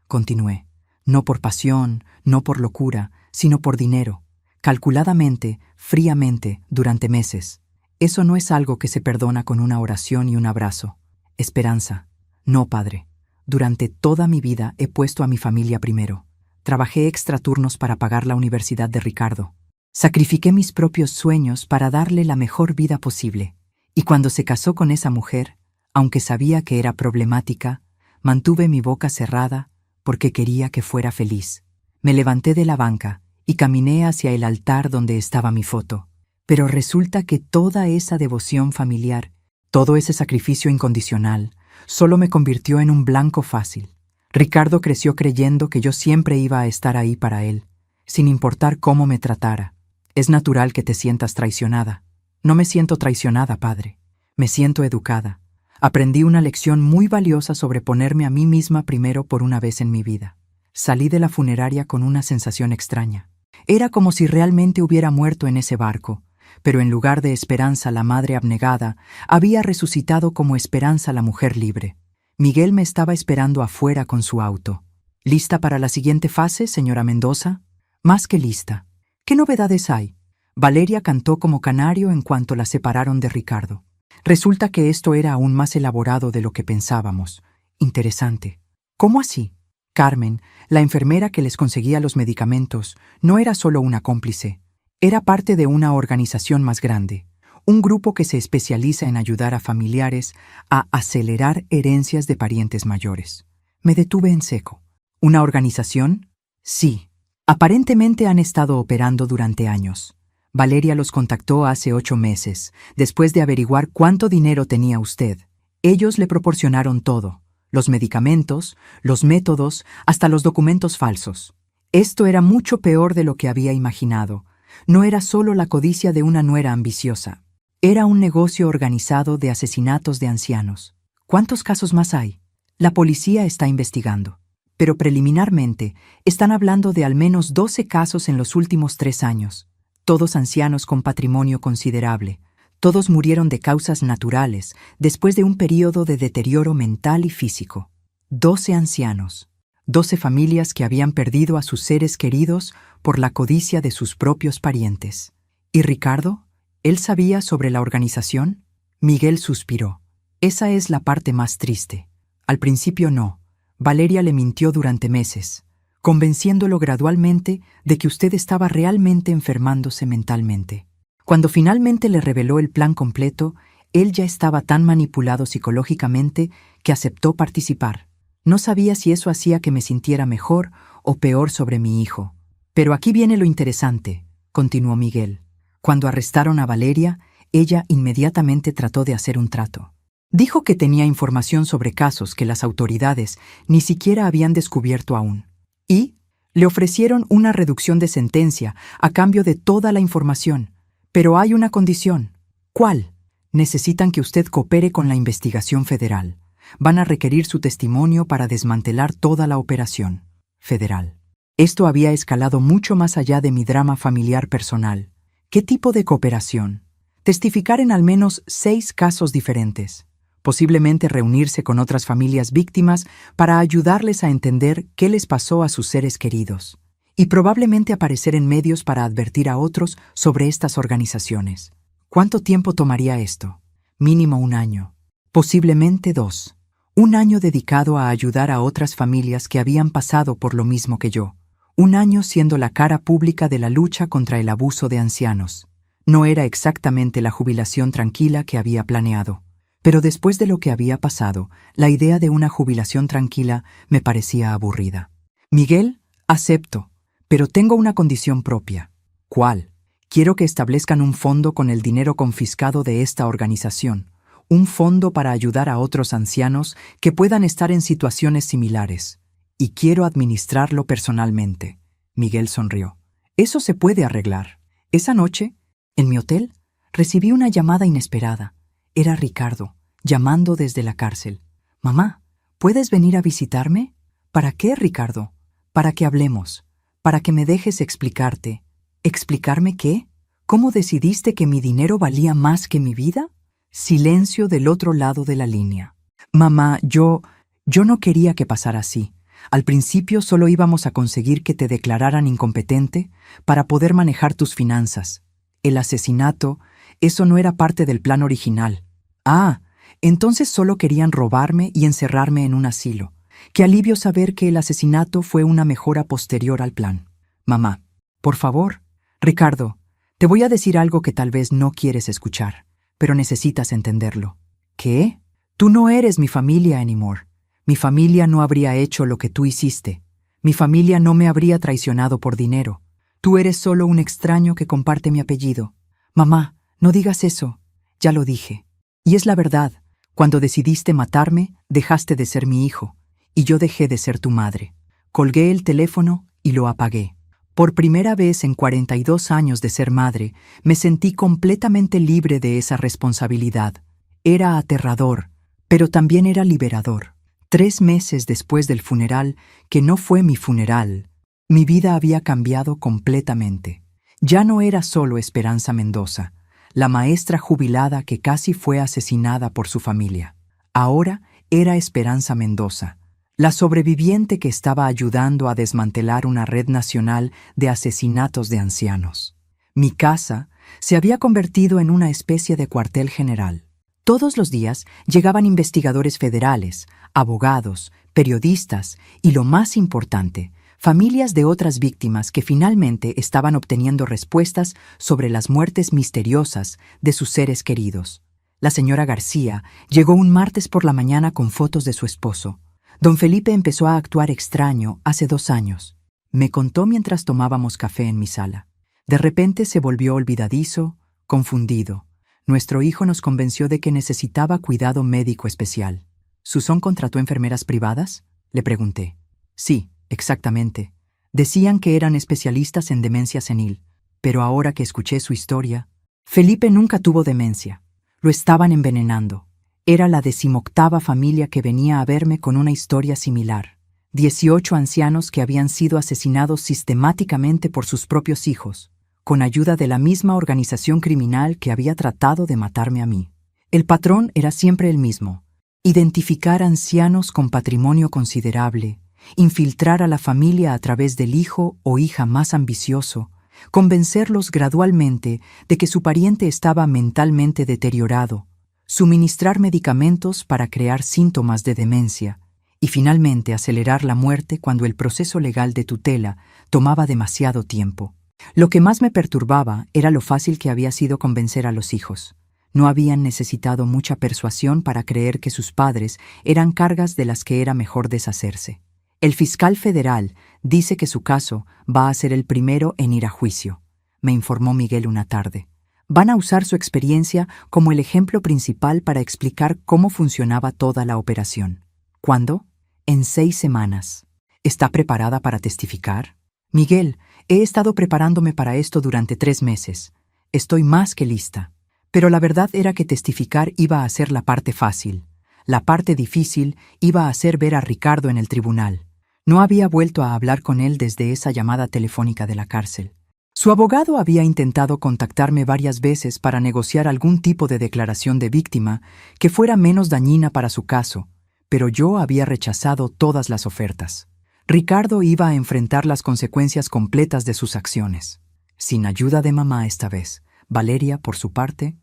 continué. «No por pasión, no por locura, sino por dinero. Calculadamente, fríamente, durante meses. Eso no es algo que se perdona con una oración y un abrazo. Esperanza. No, padre. Durante toda mi vida he puesto a mi familia primero. Trabajé extraturnos para pagar la universidad de Ricardo. Sacrifiqué mis propios sueños para darle la mejor vida posible. Y cuando se casó con esa mujer, aunque sabía que era problemática, mantuve mi boca cerrada porque quería que fuera feliz. Me levanté de la banca y caminé hacia el altar donde estaba mi foto. Pero resulta que toda esa devoción familiar, todo ese sacrificio incondicional, solo me convirtió en un blanco fácil. Ricardo creció creyendo que yo siempre iba a estar ahí para él, sin importar cómo me tratara. Es natural que te sientas traicionada. No me siento traicionada, padre. Me siento educada. Aprendí una lección muy valiosa sobre ponerme a mí misma primero por una vez en mi vida. Salí de la funeraria con una sensación extraña. Era como si realmente hubiera muerto en ese barco, pero en lugar de Esperanza, la madre abnegada, había resucitado como Esperanza, la mujer libre. Miguel me estaba esperando afuera con su auto. ¿Lista para la siguiente fase, señora Mendoza? Más que lista. ¿Qué novedades hay? Valeria cantó como canario en cuanto la separaron de Ricardo. Resulta que esto era aún más elaborado de lo que pensábamos. Interesante. ¿Cómo así? Carmen, la enfermera que les conseguía los medicamentos, no era solo una cómplice. Era parte de una organización más grande, un grupo que se especializa en ayudar a familiares a acelerar herencias de parientes mayores. Me detuve en seco. ¿Una organización? Sí. Aparentemente han estado operando durante años. Valeria los contactó hace 8 meses, después de averiguar cuánto dinero tenía usted. Ellos le proporcionaron todo: los medicamentos, los métodos, hasta los documentos falsos. Esto era mucho peor de lo que había imaginado. No era solo la codicia de una nuera ambiciosa. Era un negocio organizado de asesinatos de ancianos. ¿Cuántos casos más hay? La policía está investigando. Pero preliminarmente están hablando de al menos 12 casos en los últimos 3 años. Todos ancianos con patrimonio considerable. Todos murieron de causas naturales, después de un período de deterioro mental y físico. 12 ancianos. 12 familias que habían perdido a sus seres queridos por la codicia de sus propios parientes. ¿Y Ricardo? ¿Él sabía sobre la organización? Miguel suspiró. Esa es la parte más triste. Al principio no. Valeria le mintió durante meses, convenciéndolo gradualmente de que usted estaba realmente enfermándose mentalmente. Cuando finalmente le reveló el plan completo, él ya estaba tan manipulado psicológicamente que aceptó participar. No sabía si eso hacía que me sintiera mejor o peor sobre mi hijo. Pero aquí viene lo interesante, continuó Miguel. Cuando arrestaron a Valeria, ella inmediatamente trató de hacer un trato. Dijo que tenía información sobre casos que las autoridades ni siquiera habían descubierto aún. Y le ofrecieron una reducción de sentencia a cambio de toda la información. Pero hay una condición. ¿Cuál? Necesitan que usted coopere con la investigación federal. Van a requerir su testimonio para desmantelar toda la operación federal. Esto había escalado mucho más allá de mi drama familiar personal. ¿Qué tipo de cooperación? Testificar en al menos 6 casos diferentes. Posiblemente reunirse con otras familias víctimas para ayudarles a entender qué les pasó a sus seres queridos. Y probablemente aparecer en medios para advertir a otros sobre estas organizaciones. ¿Cuánto tiempo tomaría esto? Mínimo 1 año. Posiblemente 2. 1 año dedicado a ayudar a otras familias que habían pasado por lo mismo que yo. 1 año siendo la cara pública de la lucha contra el abuso de ancianos. No era exactamente la jubilación tranquila que había planeado. Pero después de lo que había pasado, la idea de una jubilación tranquila me parecía aburrida. Miguel, acepto, pero tengo una condición propia. ¿Cuál? Quiero que establezcan un fondo con el dinero confiscado de esta organización. Un fondo para ayudar a otros ancianos que puedan estar en situaciones similares. Y quiero administrarlo personalmente. Miguel sonrió. Eso se puede arreglar. Esa noche, en mi hotel, recibí una llamada inesperada. Era Ricardo, llamando desde la cárcel. «Mamá, ¿puedes venir a visitarme?» «¿Para qué, Ricardo?» «Para que hablemos, para que me dejes explicarte». «¿Explicarme qué? ¿Cómo decidiste que mi dinero valía más que mi vida?» Silencio del otro lado de la línea. «Mamá, yo no quería que pasara así. Al principio solo íbamos a conseguir que te declararan incompetente para poder manejar tus finanzas. El asesinato, eso no era parte del plan original. Ah, entonces solo querían robarme y encerrarme en un asilo. Qué alivio saber que el asesinato fue una mejora posterior al plan. Mamá, por favor. Ricardo, te voy a decir algo que tal vez no quieres escuchar, pero necesitas entenderlo. ¿Qué? Tú no eres mi familia anymore. Mi familia no habría hecho lo que tú hiciste. Mi familia no me habría traicionado por dinero. Tú eres solo un extraño que comparte mi apellido. Mamá, no digas eso. Ya lo dije. Y es la verdad. Cuando decidiste matarme, dejaste de ser mi hijo. y yo dejé de ser tu madre. Colgué el teléfono y lo apagué. Por primera vez en 42 años de ser madre, me sentí completamente libre de esa responsabilidad. Era aterrador, pero también era liberador. 3 meses después del funeral, que no fue mi funeral, mi vida había cambiado completamente. Ya no era solo Esperanza Mendoza, la maestra jubilada que casi fue asesinada por su familia. Ahora era Esperanza Mendoza, la sobreviviente que estaba ayudando a desmantelar una red nacional de asesinatos de ancianos. Mi casa se había convertido en una especie de cuartel general. Todos los días llegaban investigadores federales, abogados, periodistas y, lo más importante, familias de otras víctimas que finalmente estaban obteniendo respuestas sobre las muertes misteriosas de sus seres queridos. La señora García llegó un martes por la mañana con fotos de su esposo. Don Felipe empezó a actuar extraño hace 2 años. Me contó mientras tomábamos café en mi sala. De repente se volvió olvidadizo, confundido. Nuestro hijo nos convenció de que necesitaba cuidado médico especial. ¿Susón contrató enfermeras privadas?, le pregunté. Sí, exactamente. Decían que eran especialistas en demencia senil, pero ahora que escuché su historia, Felipe nunca tuvo demencia. Lo estaban envenenando. Era la 18ª familia que venía a verme con una historia similar. 18 ancianos que habían sido asesinados sistemáticamente por sus propios hijos, con ayuda de la misma organización criminal que había tratado de matarme a mí. El patrón era siempre el mismo: identificar ancianos con patrimonio considerable, infiltrar a la familia a través del hijo o hija más ambicioso, convencerlos gradualmente de que su pariente estaba mentalmente deteriorado, suministrar medicamentos para crear síntomas de demencia y finalmente acelerar la muerte cuando el proceso legal de tutela tomaba demasiado tiempo. Lo que más me perturbaba era lo fácil que había sido convencer a los hijos. No habían necesitado mucha persuasión para creer que sus padres eran cargas de las que era mejor deshacerse. El fiscal federal dice que su caso va a ser el primero en ir a juicio, me informó Miguel una tarde. Van a usar su experiencia como el ejemplo principal para explicar cómo funcionaba toda la operación. ¿Cuándo? En 6 semanas. ¿Está preparada para testificar? Miguel, he estado preparándome para esto durante 3 meses. Estoy más que lista. Pero la verdad era que testificar iba a ser la parte fácil. La parte difícil iba a ser ver a Ricardo en el tribunal. No había vuelto a hablar con él desde esa llamada telefónica de la cárcel. Su abogado había intentado contactarme varias veces para negociar algún tipo de declaración de víctima que fuera menos dañina para su caso, pero yo había rechazado todas las ofertas. Ricardo iba a enfrentar las consecuencias completas de sus acciones. Sin ayuda de mamá esta vez, Valeria, por su parte,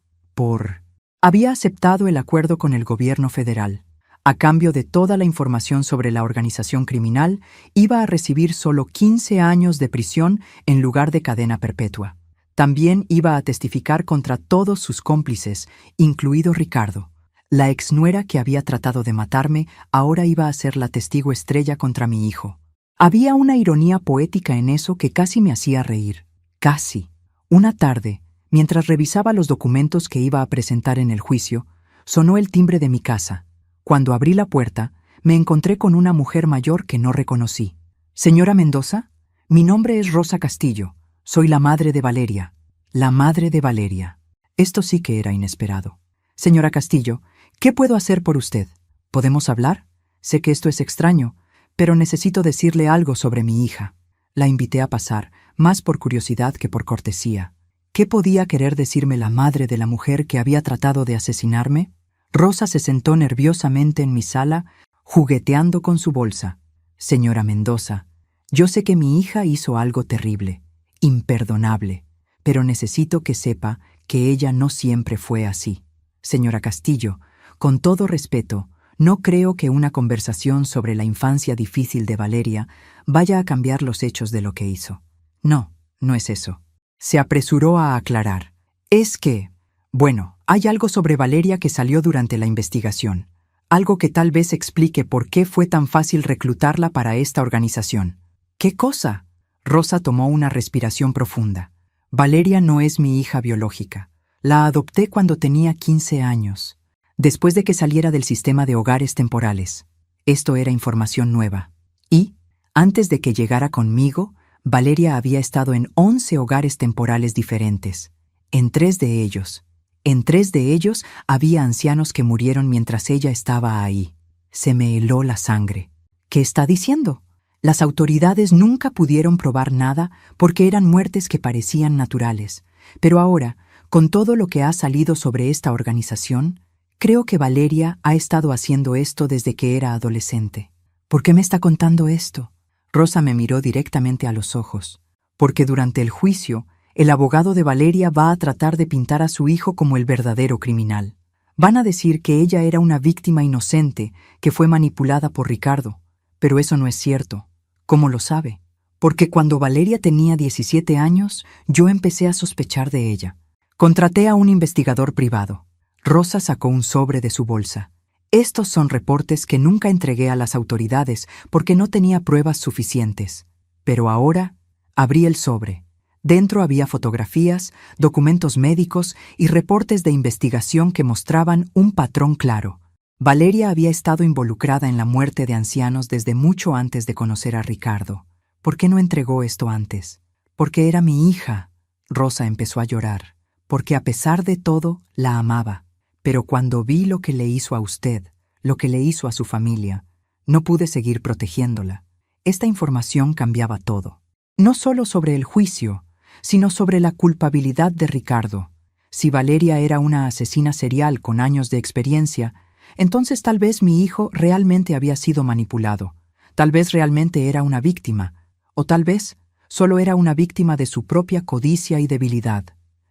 había aceptado el acuerdo con el gobierno federal. A cambio de toda la información sobre la organización criminal, iba a recibir solo 15 años de prisión en lugar de cadena perpetua. También iba a testificar contra todos sus cómplices, incluido Ricardo. La exnuera que había tratado de matarme ahora iba a ser la testigo estrella contra mi hijo. Había una ironía poética en eso que casi me hacía reír. Casi. Una tarde, mientras revisaba los documentos que iba a presentar en el juicio, sonó el timbre de mi casa. Cuando abrí la puerta, me encontré con una mujer mayor que no reconocí. «Señora Mendoza, mi nombre es Rosa Castillo. Soy la madre de Valeria». La madre de Valeria. Esto sí que era inesperado. «Señora Castillo, ¿qué puedo hacer por usted? ¿Podemos hablar? Sé que esto es extraño, pero necesito decirle algo sobre mi hija». La invité a pasar, más por curiosidad que por cortesía. ¿Qué podía querer decirme la madre de la mujer que había tratado de asesinarme? Rosa se sentó nerviosamente en mi sala, jugueteando con su bolsa. «Señora Mendoza, yo sé que mi hija hizo algo terrible, imperdonable, pero necesito que sepa que ella no siempre fue así. Señora Castillo, con todo respeto, no creo que una conversación sobre la infancia difícil de Valeria vaya a cambiar los hechos de lo que hizo. No, no es eso». Se apresuró a aclarar. «Es que, bueno, hay algo sobre Valeria que salió durante la investigación. Algo que tal vez explique por qué fue tan fácil reclutarla para esta organización». «¿Qué cosa?». Rosa tomó una respiración profunda. «Valeria no es mi hija biológica. La adopté cuando tenía 15 años, después de que saliera del sistema de hogares temporales. Esto era información nueva. Y, antes de que llegara conmigo, Valeria había estado en 11 hogares temporales diferentes. En tres de ellos había ancianos que murieron mientras ella estaba ahí. Se me heló la sangre. ¿Qué está diciendo? Las autoridades nunca pudieron probar nada porque eran muertes que parecían naturales. Pero ahora, con todo lo que ha salido sobre esta organización, creo que Valeria ha estado haciendo esto desde que era adolescente. ¿Por qué me está contando esto? Rosa me miró directamente a los ojos. Porque durante el juicio, el abogado de Valeria va a tratar de pintar a su hijo como el verdadero criminal. Van a decir que ella era una víctima inocente que fue manipulada por Ricardo. Pero eso no es cierto. ¿Cómo lo sabe? Porque cuando Valeria tenía 17 años, yo empecé a sospechar de ella. Contraté a un investigador privado. Rosa sacó un sobre de su bolsa. Estos son reportes que nunca entregué a las autoridades porque no tenía pruebas suficientes. Pero ahora abrí el sobre. Dentro había fotografías, documentos médicos y reportes de investigación que mostraban un patrón claro. Valeria había estado involucrada en la muerte de ancianos desde mucho antes de conocer a Ricardo. ¿Por qué no entregó esto antes? Porque era mi hija. Rosa empezó a llorar. Porque a pesar de todo, la amaba. Pero cuando vi lo que le hizo a usted, lo que le hizo a su familia, no pude seguir protegiéndola. Esta información cambiaba todo. No solo sobre el juicio, sino sobre la culpabilidad de Ricardo. Si Valeria era una asesina serial con años de experiencia, entonces tal vez mi hijo realmente había sido manipulado. Tal vez realmente era una víctima. O tal vez solo era una víctima de su propia codicia y debilidad.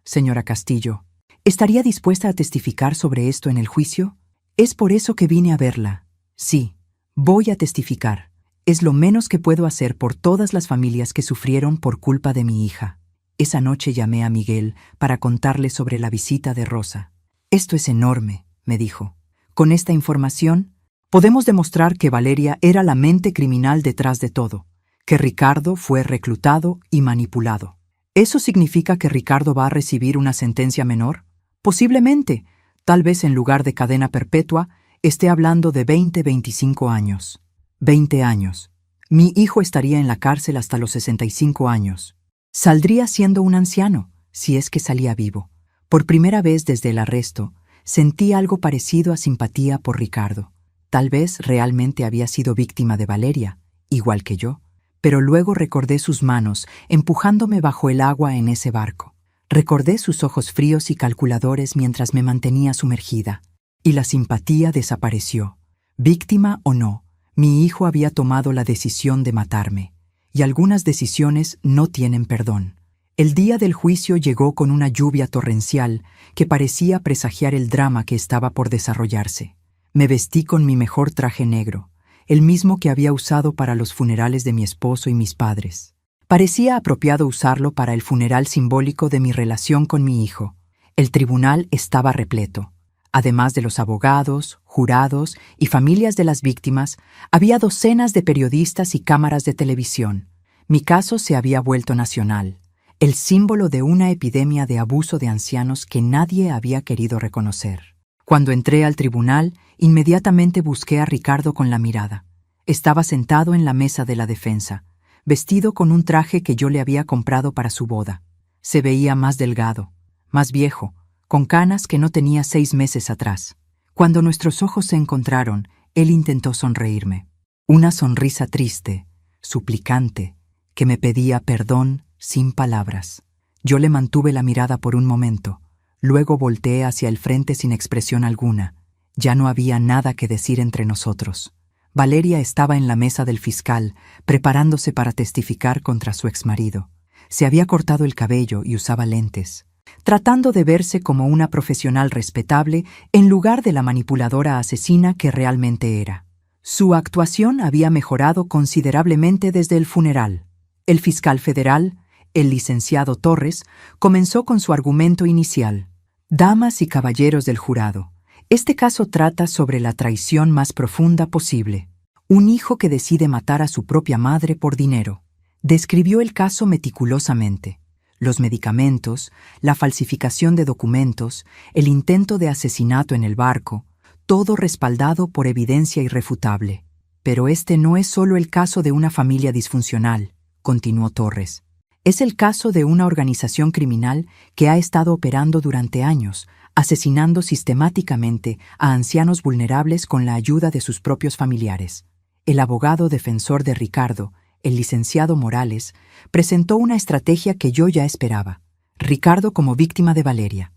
Señora Castillo, ¿estaría dispuesta a testificar sobre esto en el juicio? Es por eso que vine a verla. Sí, voy a testificar. Es lo menos que puedo hacer por todas las familias que sufrieron por culpa de mi hija. Esa noche llamé a Miguel para contarle sobre la visita de Rosa. Esto es enorme, me dijo. Con esta información, podemos demostrar que Valeria era la mente criminal detrás de todo, que Ricardo fue reclutado y manipulado. ¿Eso significa que Ricardo va a recibir una sentencia menor? Posiblemente. Tal vez en lugar de cadena perpetua, esté hablando de 20-25 años. 20 años. Mi hijo estaría en la cárcel hasta los 65 años. Saldría siendo un anciano, si es que salía vivo. Por primera vez desde el arresto, sentí algo parecido a simpatía por Ricardo. Tal vez realmente había sido víctima de Valeria, igual que yo. Pero luego recordé sus manos empujándome bajo el agua en ese barco. Recordé sus ojos fríos y calculadores mientras me mantenía sumergida. Y la simpatía desapareció. Víctima o no, mi hijo había tomado la decisión de matarme. Y algunas decisiones no tienen perdón. El día del juicio llegó con una lluvia torrencial que parecía presagiar el drama que estaba por desarrollarse. Me vestí con mi mejor traje negro, el mismo que había usado para los funerales de mi esposo y mis padres. Parecía apropiado usarlo para el funeral simbólico de mi relación con mi hijo. El tribunal estaba repleto. Además de los abogados, jurados y familias de las víctimas, había docenas de periodistas y cámaras de televisión. Mi caso se había vuelto nacional, el símbolo de una epidemia de abuso de ancianos que nadie había querido reconocer. Cuando entré al tribunal, inmediatamente busqué a Ricardo con la mirada. Estaba sentado en la mesa de la defensa, vestido con un traje que yo le había comprado para su boda. Se veía más delgado, más viejo, con canas que no tenía 6 meses atrás. Cuando nuestros ojos se encontraron, él intentó sonreírme. Una sonrisa triste, suplicante, que me pedía perdón sin palabras. Yo le mantuve la mirada por un momento, luego volteé hacia el frente sin expresión alguna. Ya no había nada que decir entre nosotros. Valeria estaba en la mesa del fiscal, preparándose para testificar contra su exmarido. Se había cortado el cabello y usaba lentes, tratando de verse como una profesional respetable en lugar de la manipuladora asesina que realmente era. Su actuación había mejorado considerablemente desde el funeral. El fiscal federal, el licenciado Torres, comenzó con su argumento inicial. Damas y caballeros del jurado, este caso trata sobre la traición más profunda posible. Un hijo que decide matar a su propia madre por dinero. Describió el caso meticulosamente. Los medicamentos, la falsificación de documentos, el intento de asesinato en el barco, todo respaldado por evidencia irrefutable. Pero este no es solo el caso de una familia disfuncional, continuó Torres. Es el caso de una organización criminal que ha estado operando durante años, asesinando sistemáticamente a ancianos vulnerables con la ayuda de sus propios familiares. El abogado defensor de Ricardo, el licenciado Morales, presentó una estrategia que yo ya esperaba. Ricardo como víctima de Valeria.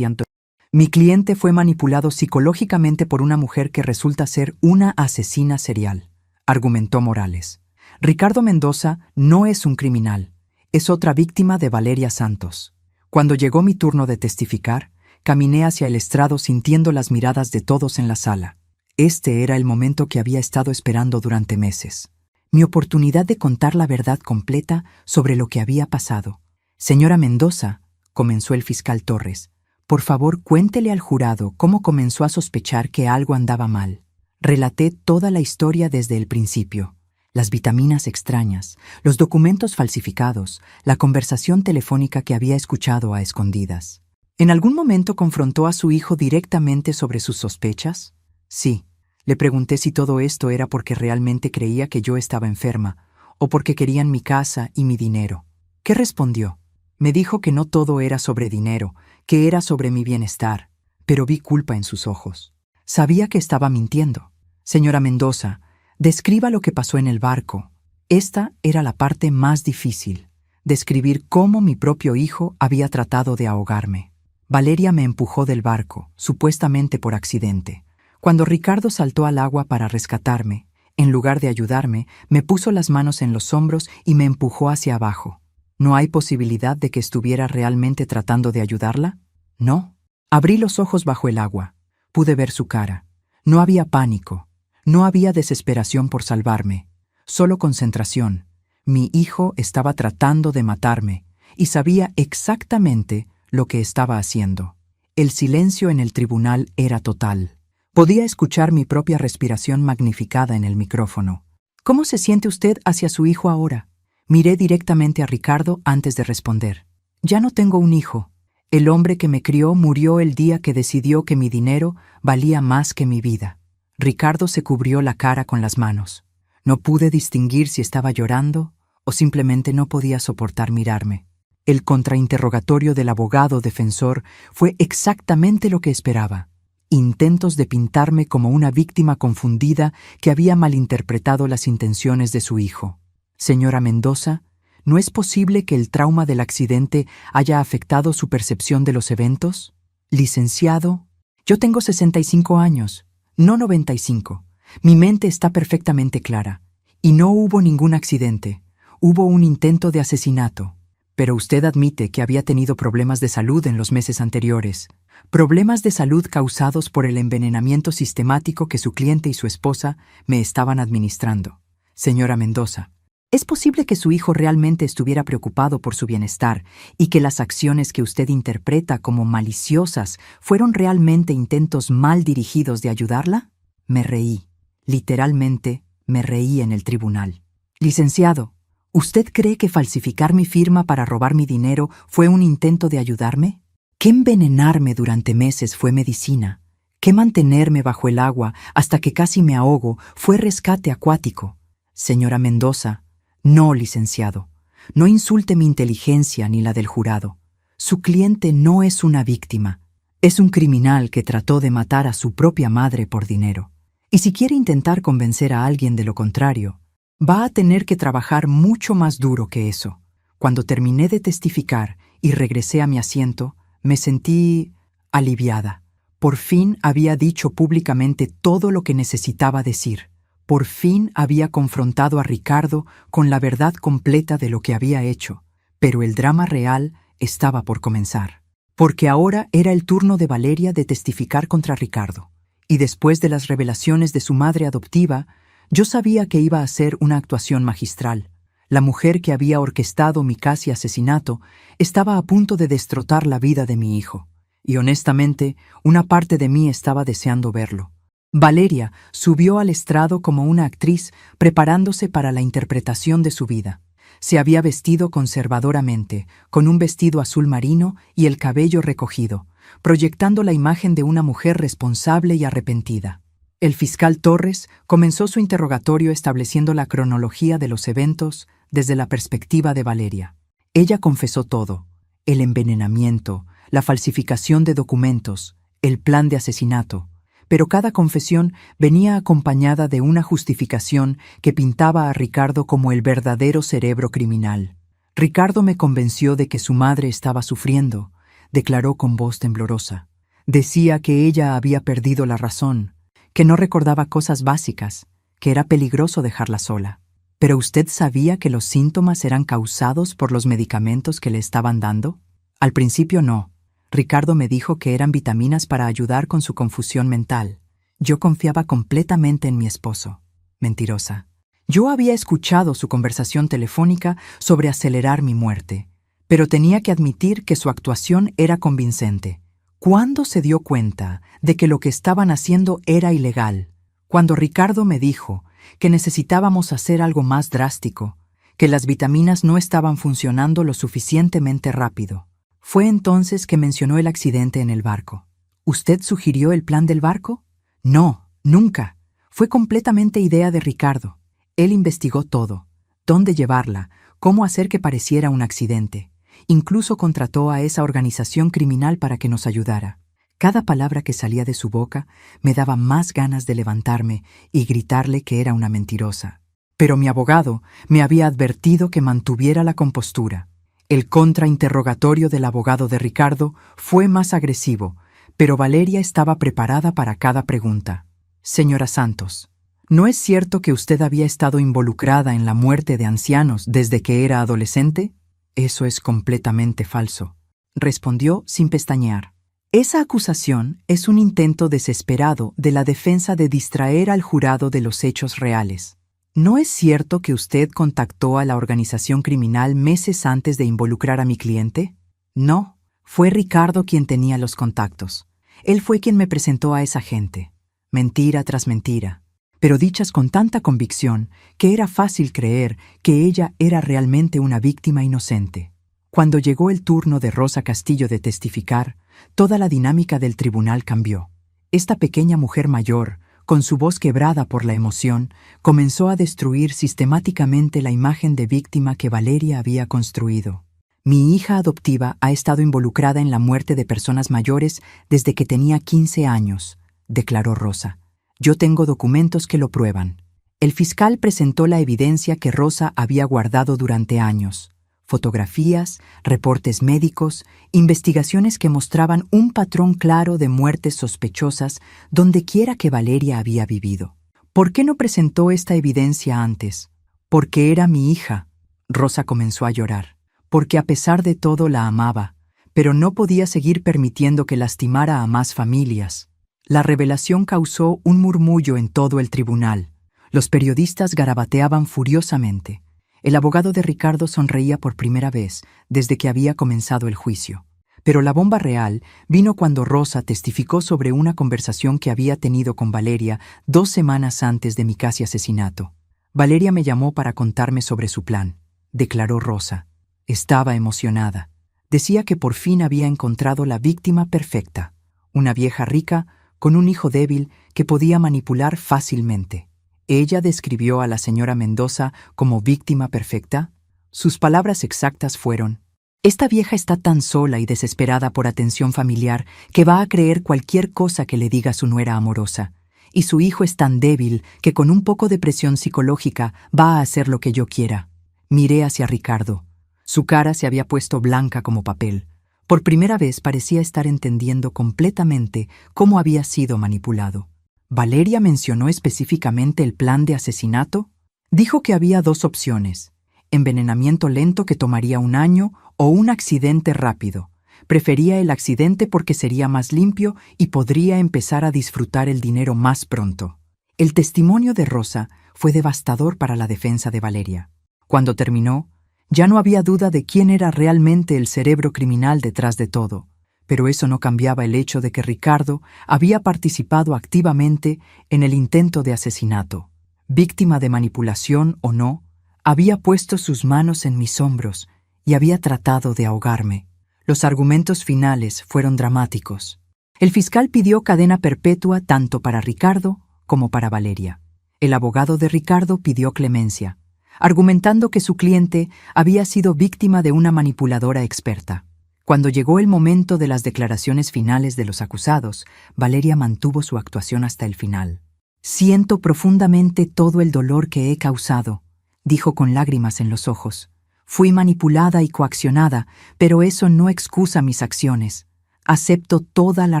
Mi cliente fue manipulado psicológicamente por una mujer que resulta ser una asesina serial, argumentó Morales. Ricardo Mendoza no es un criminal, es otra víctima de Valeria Santos. Cuando llegó mi turno de testificar, caminé hacia el estrado sintiendo las miradas de todos en la sala. Este era el momento que había estado esperando durante meses. Mi oportunidad de contar la verdad completa sobre lo que había pasado. Señora Mendoza, comenzó el fiscal Torres, por favor cuéntele al jurado cómo comenzó a sospechar que algo andaba mal. Relaté toda la historia desde el principio. Las vitaminas extrañas, los documentos falsificados, la conversación telefónica que había escuchado a escondidas. ¿En algún momento confrontó a su hijo directamente sobre sus sospechas? Sí. Le pregunté si todo esto era porque realmente creía que yo estaba enferma o porque querían mi casa y mi dinero. ¿Qué respondió? Me dijo que no todo era sobre dinero, que era sobre mi bienestar, pero vi culpa en sus ojos. Sabía que estaba mintiendo. Señora Mendoza, describa lo que pasó en el barco. Esta era la parte más difícil, describir cómo mi propio hijo había tratado de ahogarme. Valeria me empujó del barco, supuestamente por accidente. Cuando Ricardo saltó al agua para rescatarme, en lugar de ayudarme, me puso las manos en los hombros y me empujó hacia abajo. ¿No hay posibilidad de que estuviera realmente tratando de ayudarla? No. Abrí los ojos bajo el agua. Pude ver su cara. No había pánico. No había desesperación por salvarme. Solo concentración. Mi hijo estaba tratando de matarme y sabía exactamente lo que estaba haciendo. El silencio en el tribunal era total. Podía escuchar mi propia respiración magnificada en el micrófono. ¿Cómo se siente usted hacia su hijo ahora? Miré directamente a Ricardo antes de responder. Ya no tengo un hijo. El hombre que me crió murió el día que decidió que mi dinero valía más que mi vida. Ricardo se cubrió la cara con las manos. No pude distinguir si estaba llorando o simplemente no podía soportar mirarme. El contrainterrogatorio del abogado defensor fue exactamente lo que esperaba. Intentos de pintarme como una víctima confundida que había malinterpretado las intenciones de su hijo. Señora Mendoza, ¿no es posible que el trauma del accidente haya afectado su percepción de los eventos? Licenciado, yo tengo 65 años, no 95. Mi mente está perfectamente clara. Y no hubo ningún accidente. Hubo un intento de asesinato. Pero usted admite que había tenido problemas de salud en los meses anteriores. Problemas de salud causados por el envenenamiento sistemático que su cliente y su esposa me estaban administrando. Señora Mendoza, ¿es posible que su hijo realmente estuviera preocupado por su bienestar y que las acciones que usted interpreta como maliciosas fueron realmente intentos mal dirigidos de ayudarla? Me reí. Literalmente, me reí en el tribunal. Licenciado, ¿usted cree que falsificar mi firma para robar mi dinero fue un intento de ayudarme? ¿Que envenenarme durante meses fue medicina? ¿Que mantenerme bajo el agua hasta que casi me ahogo fue rescate acuático? Señora Mendoza, no, licenciado. No insulte mi inteligencia ni la del jurado. Su cliente no es una víctima. Es un criminal que trató de matar a su propia madre por dinero. Y si quiere intentar convencer a alguien de lo contrario, va a tener que trabajar mucho más duro que eso. Cuando terminé de testificar y regresé a mi asiento, me sentí aliviada. Por fin había dicho públicamente todo lo que necesitaba decir. Por fin había confrontado a Ricardo con la verdad completa de lo que había hecho, pero el drama real estaba por comenzar. Porque ahora era el turno de Valeria de testificar contra Ricardo. Y después de las revelaciones de su madre adoptiva, yo sabía que iba a ser una actuación magistral. La mujer que había orquestado mi casi asesinato estaba a punto de destrozar la vida de mi hijo. Y honestamente, una parte de mí estaba deseando verlo. Valeria subió al estrado como una actriz preparándose para la interpretación de su vida. Se había vestido conservadoramente, con un vestido azul marino y el cabello recogido, proyectando la imagen de una mujer responsable y arrepentida. El fiscal Torres comenzó su interrogatorio estableciendo la cronología de los eventos desde la perspectiva de Valeria. Ella confesó todo: el envenenamiento, la falsificación de documentos, el plan de asesinato, pero cada confesión venía acompañada de una justificación que pintaba a Ricardo como el verdadero cerebro criminal. Ricardo me convenció de que su madre estaba sufriendo, declaró con voz temblorosa. Decía que ella había perdido la razón, que no recordaba cosas básicas, que era peligroso dejarla sola. ¿Pero usted sabía que los síntomas eran causados por los medicamentos que le estaban dando? Al principio no. Ricardo me dijo que eran vitaminas para ayudar con su confusión mental. Yo confiaba completamente en mi esposo. Mentirosa. Yo había escuchado su conversación telefónica sobre acelerar mi muerte, pero tenía que admitir que su actuación era convincente. ¿Cuándo se dio cuenta de que lo que estaban haciendo era ilegal? Cuando Ricardo me dijo que necesitábamos hacer algo más drástico, que las vitaminas no estaban funcionando lo suficientemente rápido. Fue entonces que mencionó el accidente en el barco. ¿Usted sugirió el plan del barco? No, nunca. Fue completamente idea de Ricardo. Él investigó todo: dónde llevarla, cómo hacer que pareciera un accidente. Incluso contrató a esa organización criminal para que nos ayudara. Cada palabra que salía de su boca me daba más ganas de levantarme y gritarle que era una mentirosa. Pero mi abogado me había advertido que mantuviera la compostura. El contrainterrogatorio del abogado de Ricardo fue más agresivo, pero Valeria estaba preparada para cada pregunta. Señora Santos, ¿no es cierto que usted había estado involucrada en la muerte de ancianos desde que era adolescente? Eso es completamente falso, respondió sin pestañear. Esa acusación es un intento desesperado de la defensa de distraer al jurado de los hechos reales. ¿No es cierto que usted contactó a la organización criminal meses antes de involucrar a mi cliente? No, fue Ricardo quien tenía los contactos. Él fue quien me presentó a esa gente. Mentira tras mentira, pero dichas con tanta convicción que era fácil creer que ella era realmente una víctima inocente. Cuando llegó el turno de Rosa Castillo de testificar, toda la dinámica del tribunal cambió. Esta pequeña mujer mayor, con su voz quebrada por la emoción, comenzó a destruir sistemáticamente la imagen de víctima que Valeria había construido. Mi hija adoptiva ha estado involucrada en la muerte de personas mayores desde que tenía 15 años, declaró Rosa. Yo tengo documentos que lo prueban. El fiscal presentó la evidencia que Rosa había guardado durante años: fotografías, reportes médicos, investigaciones que mostraban un patrón claro de muertes sospechosas donde quiera que Valeria había vivido. ¿Por qué no presentó esta evidencia antes? Porque era mi hija. Rosa comenzó a llorar. Porque a pesar de todo la amaba, pero no podía seguir permitiendo que lastimara a más familias. La revelación causó un murmullo en todo el tribunal. Los periodistas garabateaban furiosamente. El abogado de Ricardo sonreía por primera vez desde que había comenzado el juicio. Pero la bomba real vino cuando Rosa testificó sobre una conversación que había tenido con Valeria 2 semanas antes de mi casi asesinato. Valeria me llamó para contarme sobre su plan, declaró Rosa. Estaba emocionada. Decía que por fin había encontrado la víctima perfecta, una vieja rica con un hijo débil que podía manipular fácilmente. ¿Ella describió a la señora Mendoza como víctima perfecta? Sus palabras exactas fueron: esta vieja está tan sola y desesperada por atención familiar que va a creer cualquier cosa que le diga su nuera amorosa. Y su hijo es tan débil que con un poco de presión psicológica va a hacer lo que yo quiera. Miré hacia Ricardo. Su cara se había puesto blanca como papel. Por primera vez parecía estar entendiendo completamente cómo había sido manipulado. ¿Valeria mencionó específicamente el plan de asesinato? Dijo que había 2 opciones: envenenamiento lento que tomaría 1 año o un accidente rápido. Prefería el accidente porque sería más limpio y podría empezar a disfrutar el dinero más pronto. El testimonio de Rosa fue devastador para la defensa de Valeria. Cuando terminó, ya no había duda de quién era realmente el cerebro criminal detrás de todo. Pero eso no cambiaba el hecho de que Ricardo había participado activamente en el intento de asesinato. Víctima de manipulación o no, había puesto sus manos en mis hombros y había tratado de ahogarme. Los argumentos finales fueron dramáticos. El fiscal pidió cadena perpetua tanto para Ricardo como para Valeria. El abogado de Ricardo pidió clemencia, argumentando que su cliente había sido víctima de una manipuladora experta. Cuando llegó el momento de las declaraciones finales de los acusados, Valeria mantuvo su actuación hasta el final. «Siento profundamente todo el dolor que he causado», dijo con lágrimas en los ojos. «Fui manipulada y coaccionada, pero eso no excusa mis acciones. Acepto toda la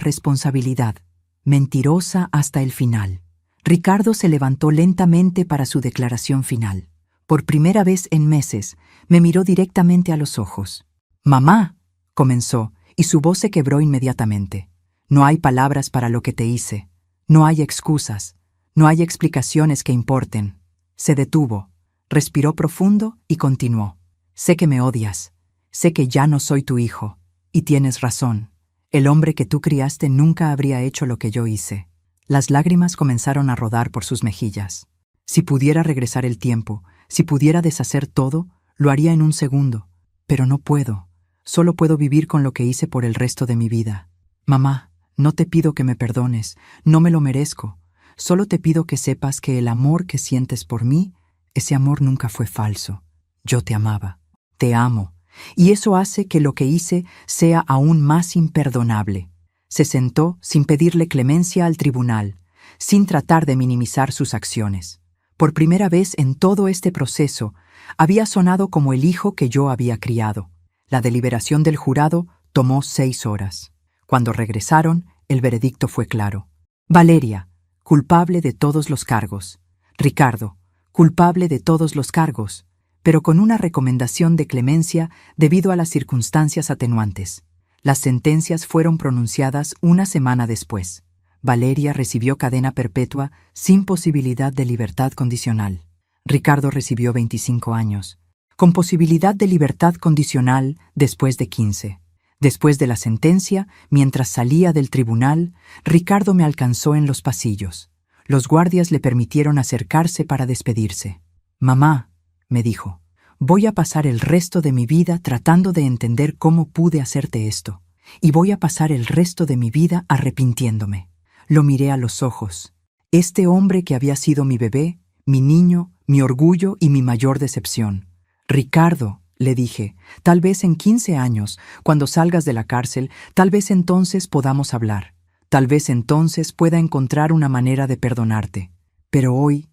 responsabilidad». Mentirosa hasta el final. Ricardo se levantó lentamente para su declaración final. Por primera vez en meses, me miró directamente a los ojos. «Mamá», comenzó, y su voz se quebró inmediatamente. «No hay palabras para lo que te hice. No hay excusas. No hay explicaciones que importen». Se detuvo, respiró profundo y continuó. «Sé que me odias. Sé que ya no soy tu hijo. Y tienes razón. El hombre que tú criaste nunca habría hecho lo que yo hice». Las lágrimas comenzaron a rodar por sus mejillas. Si pudiera regresar el tiempo, si pudiera deshacer todo, lo haría en un segundo. Pero no puedo. Solo puedo vivir con lo que hice por el resto de mi vida. Mamá, no te pido que me perdones, no me lo merezco. Solo te pido que sepas que el amor que sientes por mí, ese amor nunca fue falso. Yo te amaba, te amo, y eso hace que lo que hice sea aún más imperdonable. Se sentó sin pedirle clemencia al tribunal, sin tratar de minimizar sus acciones. Por primera vez en todo este proceso, había sonado como el hijo que yo había criado. La deliberación del jurado tomó 6 horas. Cuando regresaron, el veredicto fue claro. Valeria, culpable de todos los cargos. Ricardo, culpable de todos los cargos, pero con una recomendación de clemencia debido a las circunstancias atenuantes. Las sentencias fueron pronunciadas una semana después. Valeria recibió cadena perpetua sin posibilidad de libertad condicional. Ricardo recibió 25 años, con posibilidad de libertad condicional después de 15. Después de la sentencia, mientras salía del tribunal, Ricardo me alcanzó en los pasillos. Los guardias le permitieron acercarse para despedirse. «Mamá», me dijo, «voy a pasar el resto de mi vida tratando de entender cómo pude hacerte esto, y voy a pasar el resto de mi vida arrepintiéndome». Lo miré a los ojos. Este hombre que había sido mi bebé, mi niño, mi orgullo y mi mayor decepción. «Ricardo», le dije, «tal vez en 15 años, cuando salgas de la cárcel, tal vez entonces podamos hablar. Tal vez entonces pueda encontrar una manera de perdonarte. Pero hoy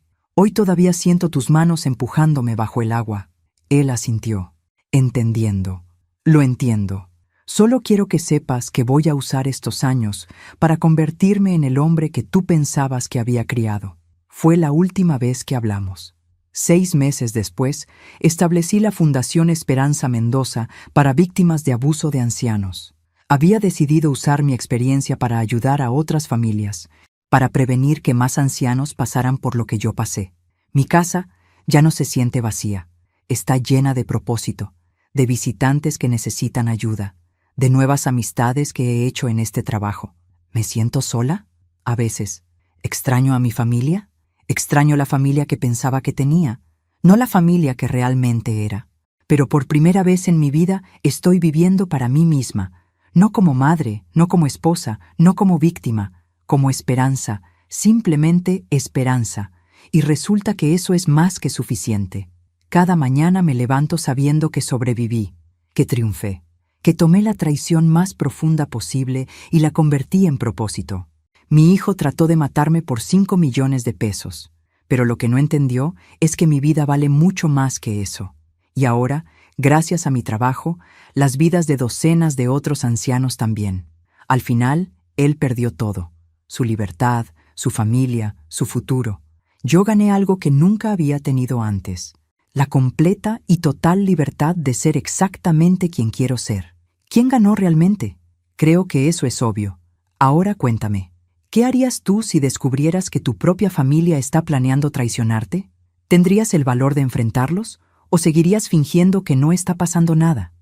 todavía siento tus manos empujándome bajo el agua». Él asintió, entendiendo. «Lo entiendo. Solo quiero que sepas que voy a usar estos años para convertirme en el hombre que tú pensabas que había criado». Fue la última vez que hablamos. 6 meses después, establecí la Fundación Esperanza Mendoza para víctimas de abuso de ancianos. Había decidido usar mi experiencia para ayudar a otras familias, para prevenir que más ancianos pasaran por lo que yo pasé. Mi casa ya no se siente vacía. Está llena de propósito, de visitantes que necesitan ayuda, de nuevas amistades que he hecho en este trabajo. ¿Me siento sola? A veces. ¿Extraño a mi familia? Extraño la familia que pensaba que tenía, no la familia que realmente era. Pero por primera vez en mi vida estoy viviendo para mí misma, no como madre, no como esposa, no como víctima, como esperanza, simplemente esperanza. Y resulta que eso es más que suficiente. Cada mañana me levanto sabiendo que sobreviví, que triunfé, que tomé la traición más profunda posible y la convertí en propósito. Mi hijo trató de matarme por 5 millones de pesos, pero lo que no entendió es que mi vida vale mucho más que eso. Y ahora, gracias a mi trabajo, las vidas de docenas de otros ancianos también. Al final, él perdió todo: su libertad, su familia, su futuro. Yo gané algo que nunca había tenido antes: la completa y total libertad de ser exactamente quien quiero ser. ¿Quién ganó realmente? Creo que eso es obvio. Ahora cuéntame, ¿qué harías tú si descubrieras que tu propia familia está planeando traicionarte? ¿Tendrías el valor de enfrentarlos o seguirías fingiendo que no está pasando nada?